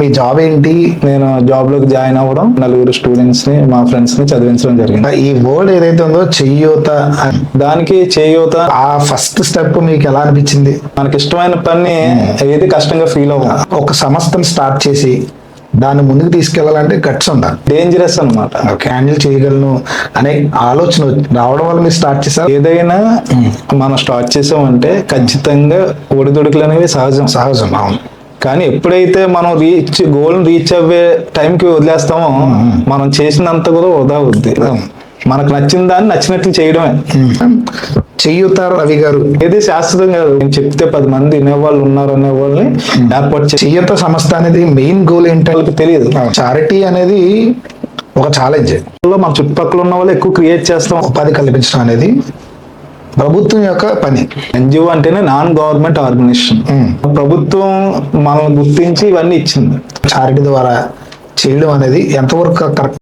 మీ job ఏంటి? నేను job లోకి జాయిన్ అవ్వడం, నలుగురు స్టూడెంట్స్ ని మా ఫ్రెండ్స్ ని చదివించడం జరిగింది. ఈ వర్డ్ ఏదైతే ఉందో చెయ్యూత, దానికి చేయూత ఆ ఫస్ట్ స్టెప్ మీకు ఎలా అనిపించింది? మనకి ఇష్టమైన పని ఏది కష్టంగా ఫీల్ అవ్వం. ఒక సంస్థను స్టార్ట్ చేసి దాన్ని ముందుకు తీసుకెళ్లాలంటే గట్స్ ఉండాలి. డేంజరస్ అనమాట. హ్యాండిల్ చేయగలను అనే ఆలోచన రావడం వల్ల మీరు స్టార్ట్ చేశారు. ఏదైనా మనం స్టార్ట్ చేసామంటే ఖచ్చితంగా ఒడిదుడుకులు అనేవి సహజం. అవును. కానీ ఎప్పుడైతే మనం గోల్ రీచ్ అవ్వే టైంకి వదిలేస్తామో మనం చేసినంత కూడా వృధా అవుద్ది. మనకు నచ్చిన దాన్ని నచ్చినట్లు చేయడమే చెయ్యూత. రవి గారు, ఏది శాశ్వతం కాదు. నేను చెప్తే 10 మంది వినేవాళ్ళు ఉన్నారు అనే వాళ్ళని ఏర్పాటు చెయ్యూత సంస్థ అనేది మెయిన్ గోల్ ఏంటో తెలియదు. చారిటీ అనేది ఒక ఛాలెంజ్. మన చుట్టుపక్కల ఉన్న వాళ్ళు ఎక్కువ క్రియేట్ చేస్తాం. ఉపాధి కల్పించడం అనేది ప్రభుత్వం యొక్క పని. ఎన్జిఓ అంటేనే నాన్ గవర్నమెంట్ ఆర్గనైజేషన్. ప్రభుత్వం మనల్ని గుర్తించి ఇవన్నీ ఇచ్చింది. చారిటీ ద్వారా చేయడం అనేది ఎంతవరకు కరెక్ట్?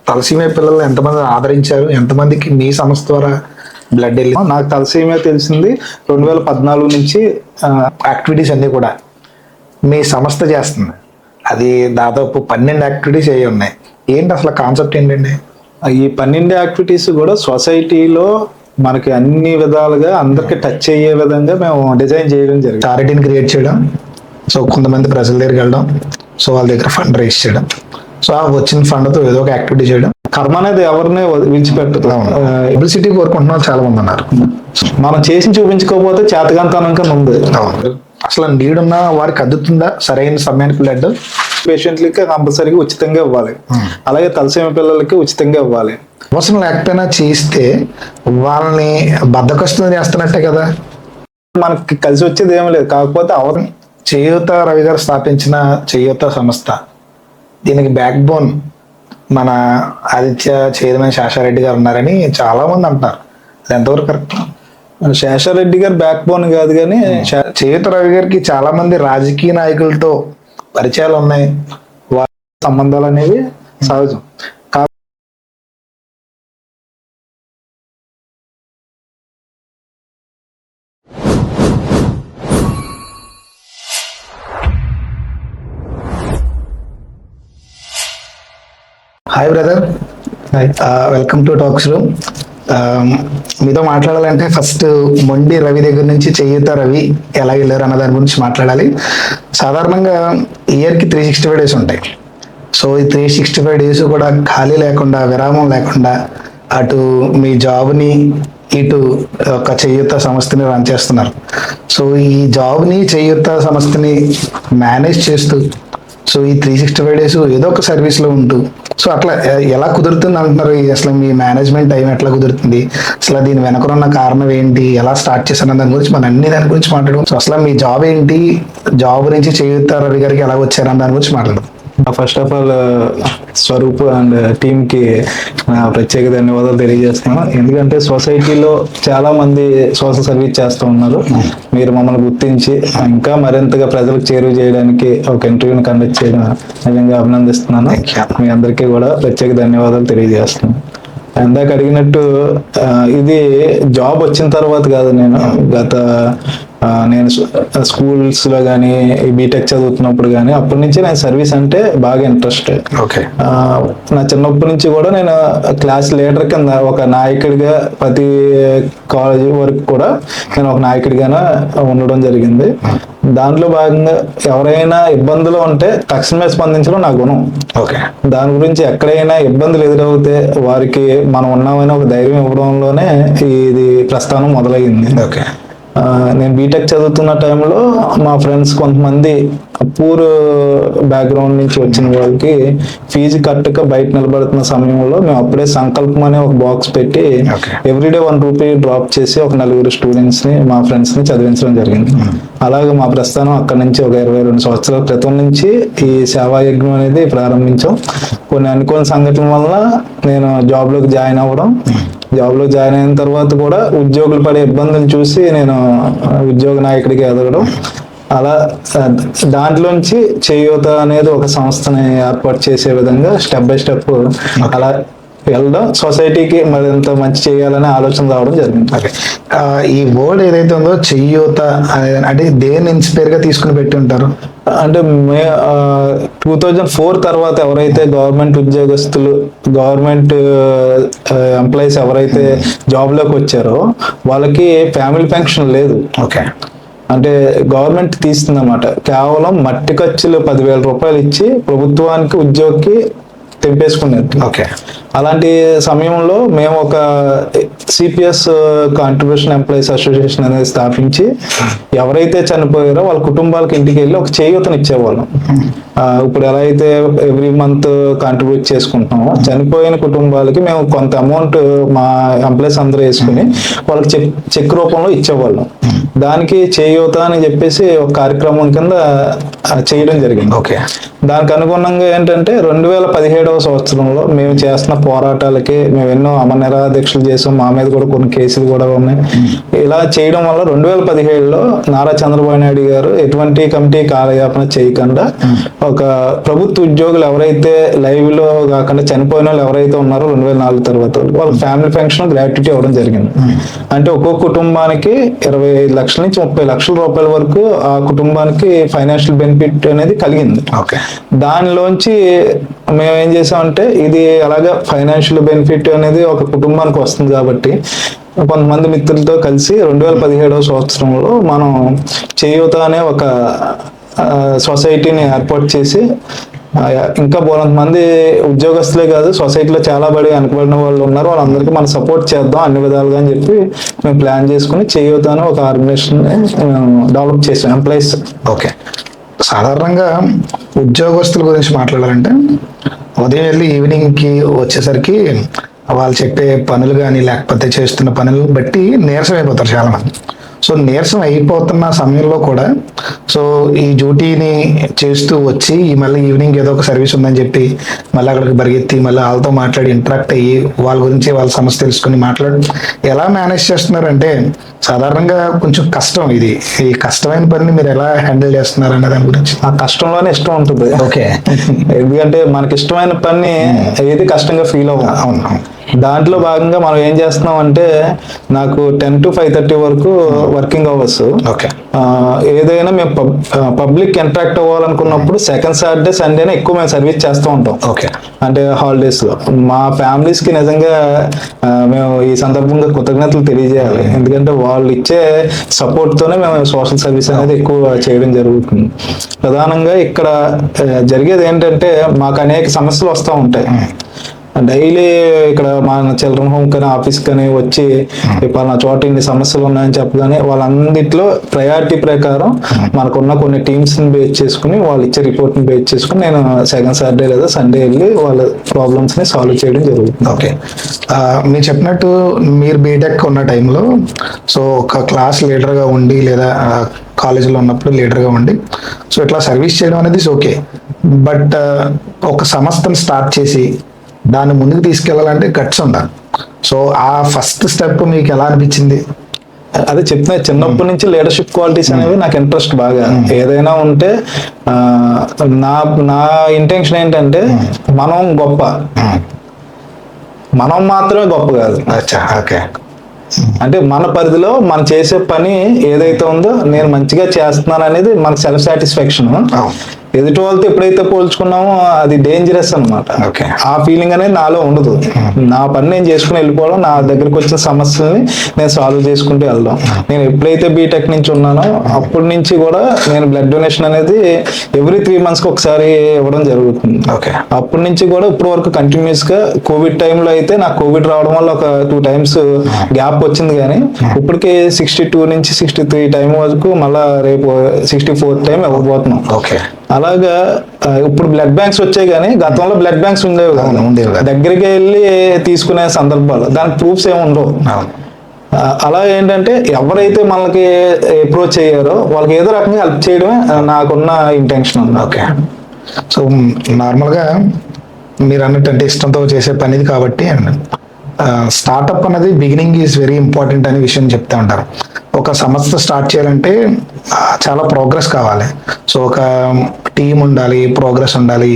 తలసీమియా పిల్లలు ఎంతమంది ఆదరించారు? ఎంతమందికి మీ సంస్థ ద్వారా బ్లడ్ వెళ్ళి? నాకు తలసీమియా తెలిసింది 2014 నుంచి. యాక్టివిటీస్ అన్ని కూడా మీ సంస్థ చేస్తుంది. అది దాదాపు 12 యాక్టివిటీస్ అయ్యి ఉన్నాయి. ఏంటి అసలు కాన్సెప్ట్ ఏంటండి? ఈ 12 యాక్టివిటీస్ కూడా సొసైటీలో మనకి అన్ని విధాలుగా అందరికి టచ్ అయ్యే విధంగా మేము డిజైన్ చేయడం జరిగింది. చారిటీని క్రియేట్ చేయడం, సో కొంతమంది ప్రజల దగ్గరికి వెళ్ళడం, సో వాళ్ళ దగ్గర ఫండ్ రైజ్ చేయడం, సో ఆ వచ్చిన ఫండ్తో ఏదో ఒక యాక్టివిటీ చేయడం. కర్మ అనేది ఎవరిని విడిచిపెట్టదు. పబ్లిసిటీ కోరుకుంటున్న వాళ్ళు చాలా మంది ఉన్నారు. మనం చేసి చూపించుకోకపోతే చేతగాంతనం కింద ఉంది. అసలు నీడ్ ఉన్న వారికి అందుతుందా సరైన సమయానికి బ్లడ్? పేషెంట్లకి కంపల్సరీగా ఉచితంగా ఇవ్వాలి. అలాగే తలసీమ పిల్లలకి ఉచితంగా ఇవ్వాలి. అవసరం లేకపోయినా చేస్తే వాళ్ళని బద్దకస్తులు చేస్తున్నట్టే కదా. మనకి కలిసి వచ్చేది ఏమీ లేదు. కాకపోతే చెయ్యూత రవి గారు స్థాపించిన చెయ్యూత సంస్థ, దీనికి బ్యాక్ బోన్ మన ఆదిత్య చైర్మన్ శేషారెడ్డి గారు ఉన్నారని చాలా మంది అంటున్నారు. అది ఎంతవరకు కరెక్ట్? శేషారెడ్డి గారు బ్యాక్ బోన్ కాదు, కానీ చెయ్యూత రవి గారికి చాలా మంది రాజకీయ నాయకులతో పరిచయాలు ఉన్నాయి. వారి సంబంధాలు అనేవి సహజం. Hi brother, welcome to talks room. మీతో మాట్లాడాలంటే ఫస్ట్ మొండి రవి దగ్గర నుంచి చెయ్యూత రవి ఎలా వెళ్ళారు అన్న దాని గురించి మాట్లాడాలి. సాధారణంగా ఇయర్కి 365 డేస్ ఉంటాయి. సో ఈ 365 డేస్ కూడా ఖాళీ లేకుండా, విరామం లేకుండా అటు మీ జాబ్ని ఇటు ఒక చెయ్యూత సంస్థని రన్ చేస్తున్నారు. సో ఈ జాబ్ని చెయ్యూత సంస్థని మేనేజ్ చేస్తూ, సో ఈ 365 డేస్ ఏదో ఒక సర్వీస్లో ఉంటూ, సో అట్లా ఎలా కుదురుతుంది అంటున్నారు? అసలు మీ మేనేజ్మెంట్ టైం ఎట్లా కుదురుతుంది? అసలు దీని వెనకనున్న కారణం ఏంటి? ఎలా స్టార్ట్ చేశాను దాని గురించి మనం దాని గురించి మాట్లాడడం. సో అసలు మీ జాబ్ ఏంటి? జాబ్ నుంచి చెయ్యూత రవి గారికి ఎలా వచ్చారని దాని గురించి మాట్లాడదాం. First of all Swaroop and team కి ప్రత్యేక ధన్యవాదాలు తెలియజేస్తున్నాను. ఎందుకంటే సొసైటీలో చాలా మంది సోషల్ సర్వీస్ చేస్తూ ఉన్నారు. మీరు మమ్మల్ని గుర్తించి ఇంకా మరింతగా ప్రజలకు చేరువ చేయడానికి ఒక ఇంటర్వ్యూని కండక్ట్ చేయడం నిజంగా అభినందిస్తున్నాను. మీ అందరికీ కూడా ప్రత్యేక ధన్యవాదాలు తెలియజేస్తున్నాను. ఇందాక అడిగినట్టు ఇది జాబ్ వచ్చిన తర్వాత కాదు. నేను స్కూల్స్ లో కానీ బీటెక్ చదువుతున్నప్పుడు కానీ అప్పటి నుంచి నేను సర్వీస్ అంటే బాగా ఇంట్రెస్ట్. నా చిన్నప్పటి నుంచి కూడా నేను క్లాస్ లీడర్ కింద ఒక నాయకుడిగా ప్రతి కాలేజీ వరకు కూడా నేను ఒక నాయకుడిగానే ఉండడం జరిగింది. దాంట్లో భాగంగా ఎవరైనా ఇబ్బందులు ఉంటే తక్షణమే స్పందించడం నా గుణం. దాని గురించి ఎక్కడైనా ఇబ్బందులు ఎదురవుతే వారికి మనం ఉన్నామని ఒక ధైర్యం ఇవ్వడంలోనే ఇది ప్రస్థానం మొదలయ్యింది. నేను బీటెక్ చదువుతున్న టైంలో మా ఫ్రెండ్స్ కొంతమంది పూర్ బ్యాక్గ్రౌండ్ నుంచి వచ్చిన వాళ్ళకి ఫీజు కట్టక బయట నిలబడుతున్న సమయంలో మేము అప్పుడే సంకల్పం అనే ఒక బాక్స్ పెట్టి ఎవ్రీడే 1 రూపీ డ్రాప్ చేసి ఒక 4 స్టూడెంట్స్ ని, మా ఫ్రెండ్స్ ని చదివించడం జరిగింది. అలాగే మా ప్రస్థానం అక్కడ నుంచి ఒక 22 సంవత్సరాల క్రితం నుంచి ఈ సేవా యజ్ఞం అనేది ప్రారంభించాం. కొన్ని అనుకోని సంఘటనల వల్ల నేను జాబ్లోకి జాయిన్ అవ్వడం, జాబ్లో జాయిన్ అయిన తర్వాత కూడా ఉద్యోగులు పడే ఇబ్బందులు చూసి నేను ఉద్యోగ నాయకుడిగా ఎదగడం, అలా దాంట్లోంచి చెయ్యూత అనేది ఒక సంస్థని ఏర్పాటు చేసే విధంగా స్టెప్ బై స్టెప్ అలా వెళ్ళడం, సొసైటీకి మరింత మంచి చేయాలనే ఆలోచన రావడం జరిగింది. ఓకే. ఈ వర్డ్ ఏదైతే ఉందో చెయ్యూత అంటే దేన్ని ఇన్స్పైర్ గా తీసుకుని పెట్టి ఉంటారు? అంటే 2004 తర్వాత ఎవరైతే గవర్నమెంట్ ఉద్యోగస్తులు, గవర్నమెంట్ ఎంప్లాయీస్ ఎవరైతే జాబ్ లోకి వచ్చారో వాళ్ళకి ఫ్యామిలీ పెన్షన్ లేదు. ఓకే. అంటే గవర్నమెంట్ తీస్తుంది అన్నమాట. కేవలం మట్టి ఖర్చులు 10,000 రూపాయలు ఇచ్చి ప్రభుత్వానికి ఉద్యోగికి తెంపేసుకునేది. ఓకే. అలాంటి సమయంలో మేము ఒక సిపిఎస్ కాంట్రిబ్యూషన్ ఎంప్లాయీస్ అసోసియేషన్ అనేది స్థాపించి ఎవరైతే చనిపోయారో వాళ్ళ కుటుంబాలకు ఇంటికి వెళ్ళి ఒక చేయూతను ఇచ్చేవాళ్ళం. ఇప్పుడు ఎలా అయితే ఎవ్రీ మంత్ కాంట్రిబ్యూట్ చేసుకుంటున్నామో చనిపోయిన కుటుంబాలకి మేము కొంత అమౌంట్ మా ఎంప్లాయీస్ అందరూ వేసుకుని వాళ్ళకి చెక్ రూపంలో ఇచ్చేవాళ్ళం. దానికి చేయూత అని చెప్పేసి ఒక కార్యక్రమం కింద చేయడం జరిగింది. ఓకే. దానికి అనుగుణంగా ఏంటంటే 2017వ సంవత్సరంలో మేము చేస్తున్న పోరాటాలకి మేము ఎన్నో అమరనిరాదీక్షలు చేసాం. మా మీద కూడా కొన్ని కేసులు కూడా ఉన్నాయి. ఇలా చేయడం వల్ల 2017లో నారా చంద్రబాబు నాయుడు గారు ఎటువంటి కమిటీ కాలయాపన చేయకుండా ఒక ప్రభుత్వ ఉద్యోగులు ఎవరైతే లైవ్ లో కాకుండా చనిపోయిన వాళ్ళు ఎవరైతే ఉన్నారో 2004 తర్వాత వాళ్ళ ఫ్యామిలీ పెన్షన్ గ్రాట్యుటీ ఇవ్వడం జరిగింది. అంటే ఒక్కొక్క కుటుంబానికి 25 లక్షల నుంచి 30 లక్షల రూపాయల వరకు ఆ కుటుంబానికి ఫైనాన్షియల్ బెనిఫిట్ అనేది కలిగింది. ఓకే. దానిలోంచి మేము ఏం చేసామంటే ఇది అలాగా ఫైనాన్షియల్ బెనిఫిట్ అనేది ఒక కుటుంబానికి వస్తుంది కాబట్టి కొంతమంది మిత్రులతో కలిసి 2017వ సంవత్సరంలో మనం చేయూత అనే ఒక సొసైటీని ఏర్పాటు చేసి ఇంకా మంది ఉద్యోగస్తులే కాదు సొసైటీలో చాలా వెనకబడిన వాళ్ళు ఉన్నారు, వాళ్ళందరికీ మనం సపోర్ట్ చేద్దాం అన్ని విధాలుగా అని చెప్పి మేము ప్లాన్ చేసుకుని చేయూత అనే ఒక ఆర్గనైజేషన్ డెవలప్ చేసాం ఎంప్లాయీస్. ఓకే. సాధారణంగా ఉద్యోగస్తుల గురించి మాట్లాడాలంటే ఉదయం వెళ్ళి ఈవినింగ్కి వచ్చేసరికి వాళ్ళు చెప్పే పనులు కానీ లేకపోతే చేస్తున్న పనులు బట్టి నీరసం అయిపోతారు చాలామంది. సో నీరసం అయిపోతున్న సమయంలో కూడా సో ఈ డ్యూటీని చేస్తూ వచ్చి మళ్ళీ ఈవినింగ్ ఏదో ఒక సర్వీస్ ఉందని చెప్పి మళ్ళీ అక్కడికి పరిగెత్తి మళ్ళీ వాళ్ళతో మాట్లాడి ఇంటరాక్ట్ అయ్యి వాళ్ళ గురించి వాళ్ళ సమస్య తెలుసుకుని మాట్లాడి ఎలా మేనేజ్ చేస్తున్నారంటే సాధారణంగా కొంచెం కష్టం ఇది. ఈ కష్టమైన పనిని మీరు ఎలా హ్యాండిల్ చేస్తున్నారు అనే దాని గురించి. ఆ కష్టంలోనే ఇష్టం ఉంటుంది. ఓకే. ఎందుకంటే మనకి ఇష్టమైన పని ఏది కష్టంగా ఫీల్ అవ్వం. అవును. దాంట్లో భాగంగా మనం ఏం చేస్తున్నాం అంటే నాకు 10 to 5:30 వరకు వర్కింగ్ అవర్స్. ఓకే. ఏదైనా మేము పబ్లిక్ ఇంటరాక్ట్ అవ్వాలనుకున్నప్పుడు సెకండ్ సాటర్డే సండేనే ఎక్కువ మేము సర్వీస్ చేస్తూ ఉంటాం. ఓకే. అంటే హాలిడేస్ లో మా ఫ్యామిలీస్ కి నిజంగా మేము ఈ సందర్భంగా కృతజ్ఞతలు తెలియజేయాలి. ఎందుకంటే వాళ్ళు ఇచ్చే సపోర్ట్ తోనే మేము సోషల్ సర్వీస్ అనేది ఎక్కువ చేయడం జరుగుతుంది. ప్రధానంగా ఇక్కడ జరిగేది ఏంటంటే మాకు అనేక సమస్యలు వస్తూ ఉంటాయి. డైలీ ఇక్కడ మా చిల్డ్రన్ హోమ్ కానీ ఆఫీస్ కానీ వచ్చి పలానా చోట ఇన్ని సమస్యలు ఉన్నాయని చెప్పగానే వాళ్ళందిట్లో ప్రయారిటీ ప్రకారం మనకున్న కొన్ని టీమ్స్ ని బేస్ చేసుకుని వాళ్ళు ఇచ్చే రిపోర్ట్ ని బేస్ చేసుకుని నేను సెకండ్ సాటర్డే లేదా సండే వెళ్ళి వాళ్ళ ప్రాబ్లమ్స్ ని సాల్వ్ చేయడం జరుగుతుంది. ఓకే. మీరు చెప్పినట్టు మీరు బీటెక్ ఉన్న టైంలో సో ఒక క్లాస్ లీడర్గా ఉండి లేదా కాలేజీలో ఉన్నప్పుడు లీడర్గా ఉండి సో ఇట్లా సర్వీస్ చేయడం అనేది ఓకే. బట్ ఒక సంస్థను స్టార్ట్ చేసి దాన్ని ముందుకు తీసుకెళ్లాలంటే గట్స్ ఉండాలి. సో ఆ ఫస్ట్ స్టెప్ మీకు ఎలా అనిపించింది? అదే చెప్తున్నా, చిన్నప్పటి నుంచి లీడర్షిప్ క్వాలిటీస్ అనేవి నాకు ఇంట్రెస్ట్ బాగా. ఏదైనా ఉంటే నా ఇంటెన్షన్ ఏంటంటే మనం గొప్ప, మనం మాత్రమే గొప్ప కాదు. అచ్చా. ఓకే. అంటే మన పరిధిలో మనం చేసే పని ఏదైతే ఉందో నేను మంచిగా చేస్తున్నాను అనేది మనకు సెల్ఫ్ సాటిస్ఫాక్షన్. ఎదుటి వాళ్ళతో ఎప్పుడైతే పోల్చుకున్నామో అది డేంజరస్ అనమాట. ఆ ఫీలింగ్ అనేది నాలో ఉండదు. నా పని నేను చేసుకుని వెళ్ళిపోవడం, నా దగ్గరకు వచ్చిన సమస్యల్ని నేను సాల్వ్ చేసుకుంటూ వెళ్దాం. నేను ఎప్పుడైతే బీటెక్ నుంచి ఉన్నానో అప్పటి నుంచి కూడా నేను బ్లడ్ డొనేషన్ అనేది ఎవ్రీ 3 months ఒకసారి ఇవ్వడం జరుగుతుంది. అప్పటి నుంచి కూడా ఇప్పటి వరకు కంటిన్యూస్ గా కోవిడ్ టైంలో అయితే నాకు కోవిడ్ రావడం వల్ల ఒక 2 times గ్యాప్ వచ్చింది, కానీ ఇప్పటికే 62 నుంచి 63 టైం వరకు మళ్ళా రేపు 64th టైం ఇవ్వబోతున్నాం. అలాగా ఇప్పుడు బ్లడ్ బ్యాంక్స్ వచ్చాయి, కానీ గతంలో బ్లడ్ బ్యాంక్స్ ఉండేవి కదా, దగ్గరికి వెళ్ళి తీసుకునే సందర్భాలు దానికి ప్రూఫ్స్ ఏమి ఉండవు. అలా ఏంటంటే ఎవరైతే మనకి అప్రోచ్ అయ్యారో వాళ్ళకి ఏదో రకంగా హెల్ప్ చేయడమే నాకున్న ఇంటెన్షన్ ఉంది. ఓకే. సో నార్మల్గా మీరు అన్నట్టు ఇష్టంతో చేసే పనిది కాబట్టి స్టార్ట్అప్ అనేది బిగినింగ్ ఈజ్ వెరీ ఇంపార్టెంట్ అనే విషయం చెప్తా ఉంటారు. ఒక సంస్థ స్టార్ట్ చేయాలంటే చాలా ప్రోగ్రెస్ కావాలి. సో ఒక టీం ఉండాలి, ప్రోగ్రెస్ ఉండాలి,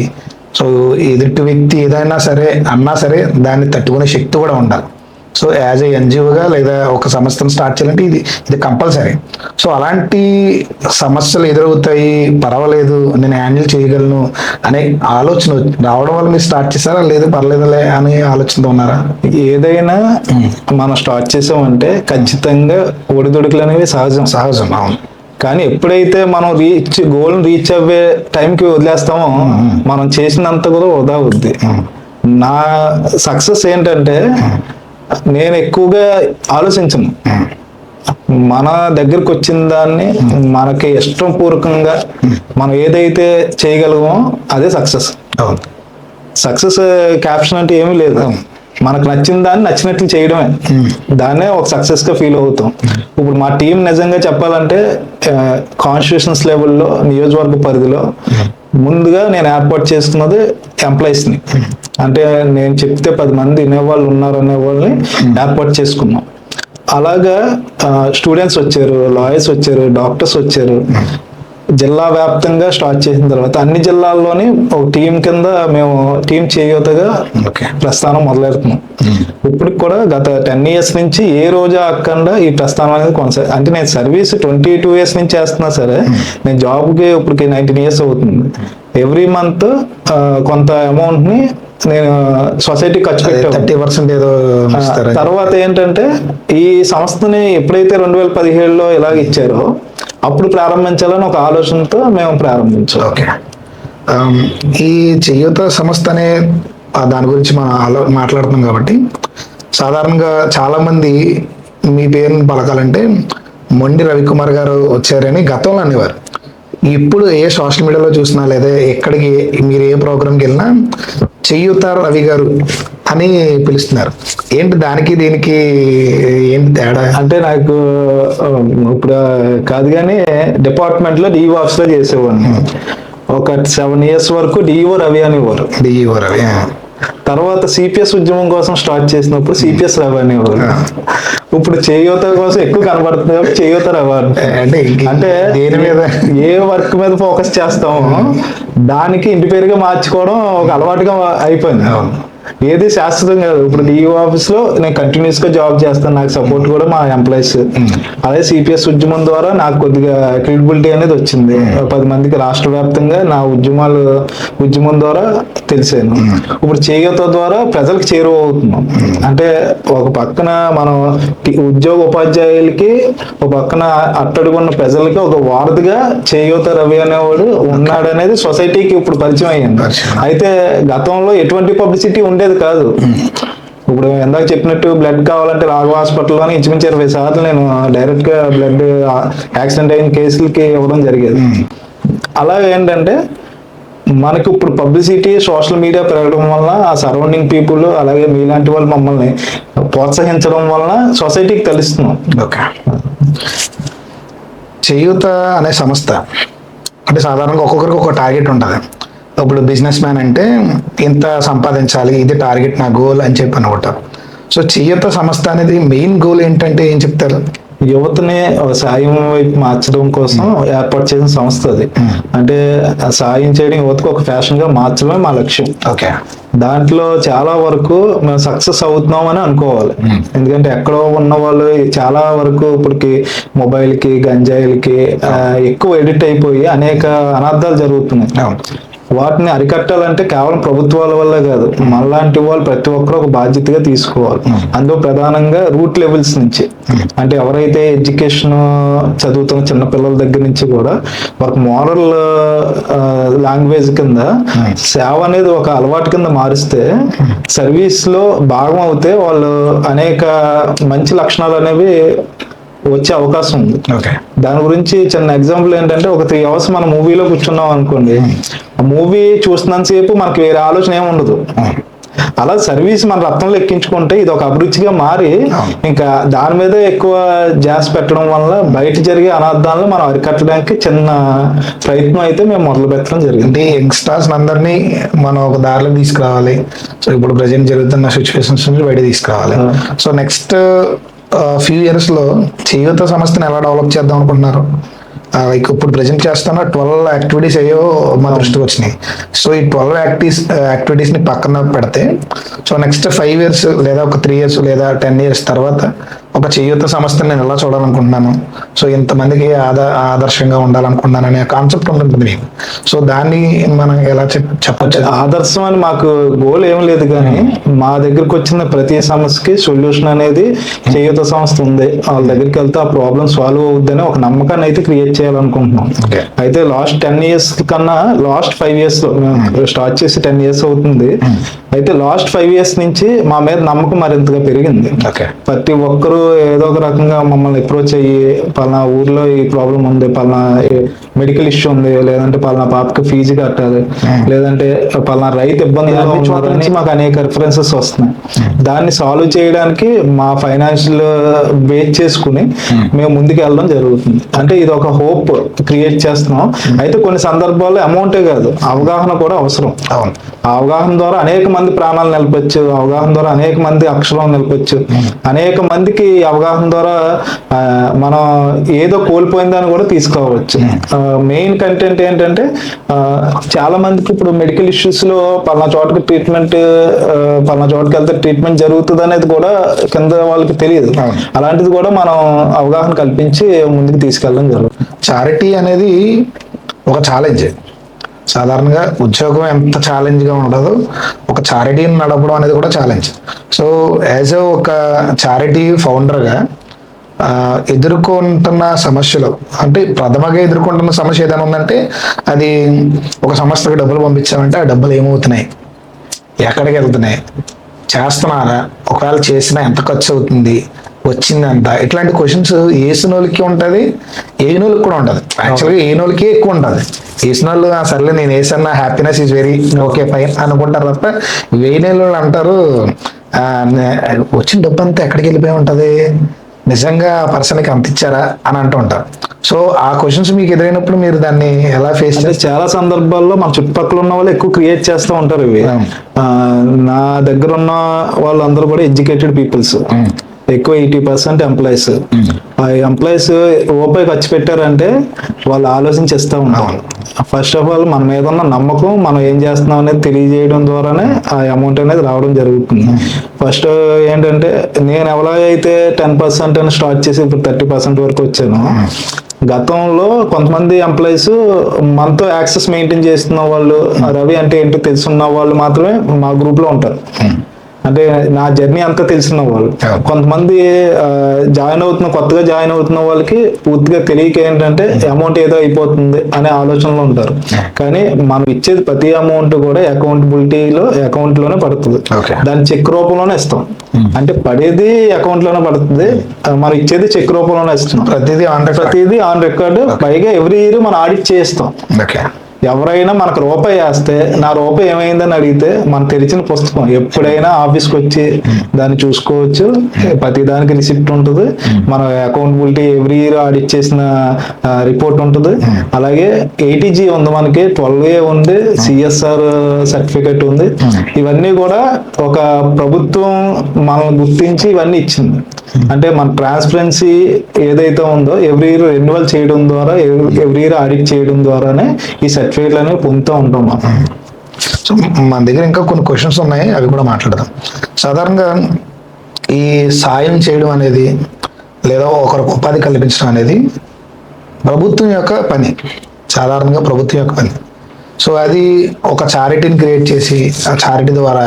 సో ఎదుటి వ్యక్తి ఏదైనా సరే అన్నా సరే దాన్ని తట్టుకునే శక్తి కూడా ఉండాలి. సో యాజ్ ఏ ఎన్జిఓగా లేదా ఒక సంస్థను స్టార్ట్ చేయాలంటే ఇది కంపల్సరీ. సో అలాంటి సమస్యలు ఎదురవుతాయి, పర్వాలేదు నేను హ్యాండిల్ చేయగలను అనే ఆలోచన రావడం వల్ల మీరు స్టార్ట్ చేశారా, లేదు పర్లేదులే అనే ఆలోచనతో ఉన్నారా? ఏదైనా మనం స్టార్ట్ చేసామంటే ఖచ్చితంగా ఒడిదుడుకులు అనేవి సహజం. అవును. కానీ ఎప్పుడైతే మనం గోల్ రీచ్ అవ్వే టైంకి వదిలేస్తామో మనం చేసినంత కూడా వృధా అవుద్ది. నా సక్సెస్ ఏంటంటే నేను ఎక్కువగా ఆలోచించను, మన దగ్గరకు వచ్చిన దాన్ని మనకి ఇష్టం పూర్వకంగా మనం ఏదైతే చేయగలమో అదే సక్సెస్. సక్సెస్ క్యాప్షన్ అంటే ఏమీ లేదు, మనకు నచ్చిన దాన్ని నచ్చినట్లు చేయడమే, దాన్నే ఒక సక్సెస్ గా ఫీల్ అవుతాం. ఇప్పుడు మా టీం నిజంగా చెప్పాలంటే కాన్స్టిట్యూషన్స్ లెవెల్లో నియోజకవర్గ పరిధిలో ముందుగా నేను ఏర్పాటు చేసుకున్నది ఎంప్లాయీస్ ని, అంటే నేను చెప్తే 10 మంది వినేవాళ్ళు ఉన్నారు అనే వాళ్ళని ఏర్పాటు చేసుకున్నాం. అలాగా స్టూడెంట్స్ వచ్చారు, లాయర్స్ వచ్చారు, డాక్టర్స్ వచ్చారు. జిల్లా వ్యాప్తంగా స్టార్ట్ చేసిన తర్వాత అన్ని జిల్లాల్లోని ఒక టీం కింద మేము టీం చేయూతగా ప్రస్థానం మొదలెడుతున్నాం. ఇప్పటికి కూడా గత 10 years నుంచి ఏ రోజు అక్కకుండా ఈ ప్రస్థానం అనేది కొనసాగి, అంటే నేను సర్వీస్ 22 years నుంచి చేస్తున్నా సరే నేను జాబ్కి ఇప్పటికి 19 years అవుతుంది. ఎవ్రీ మంత్ కొంత అమౌంట్ ని నేను సొసైటీ ఖర్చు పెట్టాను. 30% ఏదో. తర్వాత ఏంటంటే ఈ సంస్థని ఎప్పుడైతే 2017లో ఇలాగ ఇచ్చారో అప్పుడు ప్రారంభించాలని ఒక ఆలోచనతో మేము ప్రారంభించాం. ఓకే. ఈ చేయూత సంస్థ అనే దాని గురించి మనం మాట్లాడుతున్నాం కాబట్టి సాధారణంగా చాలా మంది మీ పేరుని పలకాలంటే మొండి రవికుమార్ గారు వచ్చారని గతంలో అనేవారు. ఇప్పుడు ఏ సోషల్ మీడియాలో చూసినా లేదా ఎక్కడికి మీరు ఏ ప్రోగ్రామ్కి వెళ్ళినా చేయూత రవి గారు అని పిలుస్తున్నారు. ఏంటి దానికి దీనికి ఏంటి తేడా? అంటే నాకు ఇప్పుడు కాదు కానీ డిపార్ట్మెంట్ లో డిఈఓ ఆఫీస్ లో చేసేవాడిని. ఒక 7 years వరకు డిఈఓ రవి అనేవారు. డిఈఓ రవి. తర్వాత సిపిఎస్ ఉద్యమం కోసం స్టార్ట్ చేసినప్పుడు సిపిఎస్ రవి అనేవారు. ఇప్పుడు చేయూత కోసం ఎక్కువ కనబడుతుంది కాబట్టి చేయూత రవి అంటే దేని మీద ఏ వర్క్ మీద ఫోకస్ చేస్తామో దానికి ఇంటి పేరుగా మార్చుకోవడం ఒక అలవాటుగా అయిపోయింది. ఏది శాశ్వతం కాదు. ఇప్పుడు డిఈఓ ఆఫీస్ లో నేను కంటిన్యూస్ గా జాబ్ చేస్తాను, నాకు సపోర్ట్ కూడా మా ఎంప్లాయీస్. అదే సిపిఎస్ ఉద్యమం ద్వారా నాకు కొద్దిగా క్రెడిబిలిటీ అనేది వచ్చింది. 10 మందికి రాష్ట్ర వ్యాప్తంగా నా ఉద్యమం ద్వారా తెలిసాను. ఇప్పుడు చేయూత ద్వారా ప్రజలకు చేరువవుతున్నాం. అంటే ఒక పక్కన మనం ఉద్యోగ ఉపాధ్యాయులకి, ఒక పక్కన అట్టడుగున్న ప్రజలకి ఒక వారధిగా చేయూత రవి అనేవాడు ఉన్నాడు అనేది సొసైటీకి ఇప్పుడు పరిచయం అయ్యింది. అయితే గతంలో ఎటువంటి పబ్లిసిటీ ఉండేది కాదు. ఇప్పుడు ఎందాక చెప్పినట్టు బ్లడ్ కావాలంటే రాఘవ హాస్పిటల్లోనే ఇంచుమించు 20 సార్లు నేను డైరెక్ట్ గా బ్లడ్ యాక్సిడెంట్ అయిన కేసులకి ఇవ్వడం జరిగేది. అలాగే ఏంటంటే మనకి ఇప్పుడు పబ్లిసిటీ సోషల్ మీడియా పెరగడం వల్ల ఆ సరౌండింగ్ పీపుల్ అలాగే మీలాంటి వాళ్ళు మమ్మల్ని ప్రోత్సహించడం వలన సొసైటీకి తెలుస్తున్నాం. ఓకే. చేయూత అనే సంస్థ అంటే సాధారణంగా ఒక్కొక్కరికి ఒక టార్గెట్ ఉంటుంది. ఇప్పుడు బిజినెస్ మ్యాన్ అంటే ఇంత సంపాదించాలి, ఇది టార్గెట్, నా గోల్ అని చెప్పి అనుకుంటారు. సో చేయూత సంస్థ అనేది మెయిన్ గోల్ ఏంటంటే ఏం చెప్తారు? యువతని సాయం వైపు మార్చడం కోసం ఏర్పాటు చేసిన సంస్థ అది. అంటే సాయం చేయడం యువతకు ఒక ఫ్యాషన్ గా మార్చడమే మా లక్ష్యం. ఓకే. దాంట్లో చాలా వరకు మేము సక్సెస్ అవుతున్నాం అని అనుకోవాలి. ఎందుకంటే ఎక్కడో ఉన్న వాళ్ళు చాలా వరకు ఇప్పటికి మొబైల్ కి గంజాయిలకి ఎక్కువ ఎడిట్ అయిపోయి అనేక అనర్థాలు జరుగుతున్నాయి. వాటిని అరికట్టాలంటే కేవలం ప్రభుత్వాల వల్ల కాదు, మనలాంటి వాళ్ళు ప్రతి ఒక్కరు ఒక బాధ్యతగా తీసుకోవాలి. అందులో ప్రధానంగా రూట్ లెవెల్స్ నుంచి, అంటే ఎవరైతే ఎడ్యుకేషన్ చదువుతున్న చిన్న పిల్లల దగ్గర నుంచి కూడా ఒక మోరల్ లాంగ్వేజ్ కింద సేవ అనేది ఒక అలవాటు కింద మారిస్తే సర్వీస్ లో భాగం అవుతే వాళ్ళు అనేక మంచి లక్షణాలు అనేవి వచ్చే అవకాశం ఉంది. దాని గురించి చిన్న ఎగ్జాంపుల్ ఏంటంటే ఒక 3 hours మనం మూవీలో కూర్చున్నాం అనుకోండి, ఆ మూవీ చూస్తున్నంతసేపు మనకి వేరే ఆలోచన ఏమి ఉండదు. అలా సర్వీస్ మన రక్తంలో ఎక్కించుకుంటే ఇది ఒక అభిరుచిగా మారి ఇంకా దాని మీద ఎక్కువ జాస్ పెట్టడం వల్ల బయట జరిగే అనార్థాలను మనం అరికట్టడానికి చిన్న ప్రయత్నం అయితే మేము మొదలు పెట్టడం జరిగింది. యంగ్స్టర్స్ అందరినీ మనం ఒక దారిలో తీసుకురావాలి. సో ఇప్పుడు ప్రజెంట్ జరుగుతున్న సిచ్యువేషన్స్ నుంచి బయట తీసుకురావాలి. సో నెక్స్ట్ ఫ్యూ ఇయర్స్ లో చేయూత సంస్థను ఎలా డెవలప్ చేద్దాం అనుకుంటున్నారు? లైక్ ఇప్పుడు ప్రజెంట్ చేస్తున్న 12 యాక్టివిటీస్ అయ్యో మా దృష్టికి వచ్చినాయి. సో ఈ 12 యాక్టివిటీస్ ని పక్కన పెడితే సో నెక్స్ట్ 5 years లేదా ఒక 3 years లేదా 10 years తర్వాత ఒక చేయూత సంస్థని నేను ఎలా చూడాలనుకుంటున్నాను, సో ఇంతమందికి ఆదర్శంగా ఉండాలనుకుంటున్నాను అనే కాన్సెప్ట్ ఉంటుంది మీకు. సో దాన్ని మనం ఎలా చెప్పచ్చు? ఆదర్శం అని మాకు గోల్ ఏం లేదు, కానీ మా దగ్గరకు వచ్చిన ప్రతి సమస్యకి సొల్యూషన్ అనేది చేయూత సంస్థ ఉంది, వాళ్ళ దగ్గరికి వెళ్తే ఆ ప్రాబ్లమ్ సాల్వ్ అవుద్దని ఒక నమ్మకాన్ని అయితే క్రియేట్ చేయాలనుకుంటున్నాం. అయితే లాస్ట్ 10 years కన్నా లాస్ట్ 5 years లో స్టార్ట్ చేసి 10 years అవుతుంది. అయితే లాస్ట్ 5 years నుంచి మా మీద నమ్మకం మరింతగా పెరిగింది. ప్రతి ఒక్కరు ఏదో ఒక రకంగా మమ్మల్ని అప్రోచ్ అయ్యి పలానా ఊర్లో ఈ ప్రాబ్లం ఉంది, పలానా మెడికల్ ఇష్యూ ఉంది, లేదంటే పలానా పాపకి ఫీజు కట్టాలి, లేదంటే పలానా రైతు ఇబ్బంది నుంచి మాకు అనేక రిఫరెన్సెస్ వస్తున్నాయి. దాన్ని సాల్వ్ చేయడానికి మా ఫైనాన్షియల్ బేస్ చేసుకుని మేము ముందుకు వెళ్ళడం జరుగుతుంది. అంటే ఇది ఒక హోప్ క్రియేట్ చేస్తున్నాం. అయితే కొన్ని సందర్భాల్లో అమౌంటే కాదు, అవగాహన కూడా అవసరం. ఆ అవగాహన ద్వారా అనేక మంది ప్రాణాలు నిలపచ్చు, అవగాహన ద్వారా అనేక మంది అక్షరాలు నిలపచ్చు, అనేక మందికి అవగాహన ద్వారా మనం ఏదో కోల్పోయిందని కూడా తీసుకోవచ్చు. మెయిన్ కంటెంట్ ఏంటంటే చాలా మందికి ఇప్పుడు మెడికల్ ఇష్యూస్ లో పలానా చోటకి ట్రీట్మెంట్, పలానా చోటకి వెళ్తే ట్రీట్మెంట్ జరుగుతుంది అనేది కూడా కింద వాళ్ళకి తెలియదు. అలాంటిది కూడా మనం అవగాహన కల్పించి ముందుకు తీసుకెళ్ళడం జరుగుతుంది. చారిటీ అనేది ఒక ఛాలెంజ్. సాధారణంగా ఉద్యోగం ఎంత ఛాలెంజ్గా ఉండదో ఒక చారిటీని నడపడం అనేది కూడా ఛాలెంజ్. సో యాజ్ ఒక చారిటీ ఫౌండర్గా ఎదుర్కొంటున్న సమస్యలు అంటే ప్రథమగా ఎదుర్కొంటున్న సమస్య ఏదైనా ఉందంటే అది ఒక సంస్థకు డబ్బులు పంపించామంటే ఆ డబ్బులు ఏమవుతున్నాయి, ఎక్కడికి వెళ్తున్నాయి, చేస్తున్నారా, ఒకవేళ చేసినా ఎంత ఖర్చు అవుతుంది, వచ్చిందంట, ఇట్లాంటి క్వశ్చన్స్ వేసినోళ్ళకి ఉంటుంది, వేయనోళ్ళకి కూడా ఉంటుంది. యాక్చువల్గా వేయనోళ్ళకి ఎక్కువ ఉంటుంది. వేసినోళ్ళు సర్లే నేను వేసన్నా happiness is very okay fine అనుకుంటారు తప్ప వేయనోళ్ళు అంటారు వచ్చిన డబ్బు అంతా ఎక్కడికి వెళ్ళిపోయి ఉంటుంది, నిజంగా ఆ పర్సన్కి అంత ఇచ్చారా అని అంటూ ఉంటారు. సో ఆ క్వశ్చన్స్ మీకు ఎదురైనప్పుడు మీరు దాన్ని ఎలా ఫేస్ చేస్తారు? చాలా సందర్భాల్లో మన చుట్టుపక్కల ఉన్న వాళ్ళు ఎక్కువ క్రియేట్ చేస్తూ ఉంటారు ఇవి. నా దగ్గర ఉన్న వాళ్ళందరూ కూడా ఎడ్యుకేటెడ్ పీపుల్స్, ఎక్కువ 80% ఎంప్లాయీస్. ఆ ఎంప్లాయీస్ రూపాయి ఖర్చు పెట్టారంటే వాళ్ళు ఆలోచించేస్తూ ఉంటారు. ఫస్ట్ ఆఫ్ ఆల్ మన మీద ఉన్న నమ్మకం, మనం ఏం చేస్తున్నాం అనేది తెలియజేయడం ద్వారానే ఆ అమౌంట్ అనేది రావడం జరుగుతుంది. ఫస్ట్ ఏంటంటే నేను ఎలాగైతే 10% అని స్టార్ట్ చేసి ఇప్పుడు 30% వరకు వచ్చాను. గతంలో కొంతమంది ఎంప్లాయీస్ మనతో యాక్సెస్ మెయింటైన్ చేస్తున్న వాళ్ళు, రవి అంటే ఏంటో తెలుసున్న వాళ్ళు మాత్రమే మా గ్రూప్ లో ఉంటారు. అంటే నా జర్నీ అంతా తెలిసిన వాళ్ళు. కొంతమంది కొత్తగా జాయిన్ అవుతున్న వాళ్ళకి పూర్తిగా తెలియక ఏంటంటే అమౌంట్ ఏదో అయిపోతుంది అనే ఆలోచనలో ఉంటారు. కానీ మనం ఇచ్చేది ప్రతి అమౌంట్ కూడా అకౌంట్ లోనే పడుతుంది. దాన్ని చెక్ రూపంలోనే ఇస్తాం. అంటే పడేది అకౌంట్ లోనే పడుతుంది, మనం ఇచ్చేది చెక్ రూపంలోనే ఇస్తాం. ప్రతిదీ ఆన్ రికార్డు. పైగా ఎవ్రీ ఇయర్ మనం ఆడిట్ చేస్తాం. ఎవరైనా మనకు రూపాయి వేస్తే నా రూపాయి ఏమైందని అడిగితే మనం తెరిచిన పుస్తకం ఎప్పుడైనా ఆఫీస్కి వచ్చి దాన్ని చూసుకోవచ్చు. ప్రతి దానికి రిసిప్ట్ ఉంటుంది. మన అకౌంటబిలిటీ ఎవ్రీ ఇయర్ ఆడిట్ చేసిన రిపోర్ట్ ఉంటుంది. అలాగే ATG ఉంది, మనకి 12A ఉంది, CSR సర్టిఫికెట్ ఉంది. ఇవన్నీ కూడా ఒక ప్రభుత్వం మనల్ని గుర్తించి ఇవన్నీ ఇచ్చింది. అంటే మన ట్రాన్స్పరెన్సీ ఏదైతే ఉందో ఎవ్రీ ఇయర్ రెన్యువల్ చేయడం ద్వారా, ఎవ్రీ ఇయర్ ఆడిట్ చేయడం ద్వారానే ఈ సర్టిఫికేట్లు అనేవి పొందుతూ ఉంటాం మనం. సో మన దగ్గర ఇంకా కొన్ని క్వశ్చన్స్ ఉన్నాయి, అవి కూడా మాట్లాడదాం. సాధారణంగా ఈ సాయం చేయడం అనేది లేదా ఒకరికి ఉపాధి కల్పించడం అనేది ప్రభుత్వం యొక్క పని, సాధారణంగా ప్రభుత్వం యొక్క పని. సో అది ఒక చారిటీని క్రియేట్ చేసి ఆ చారిటీ ద్వారా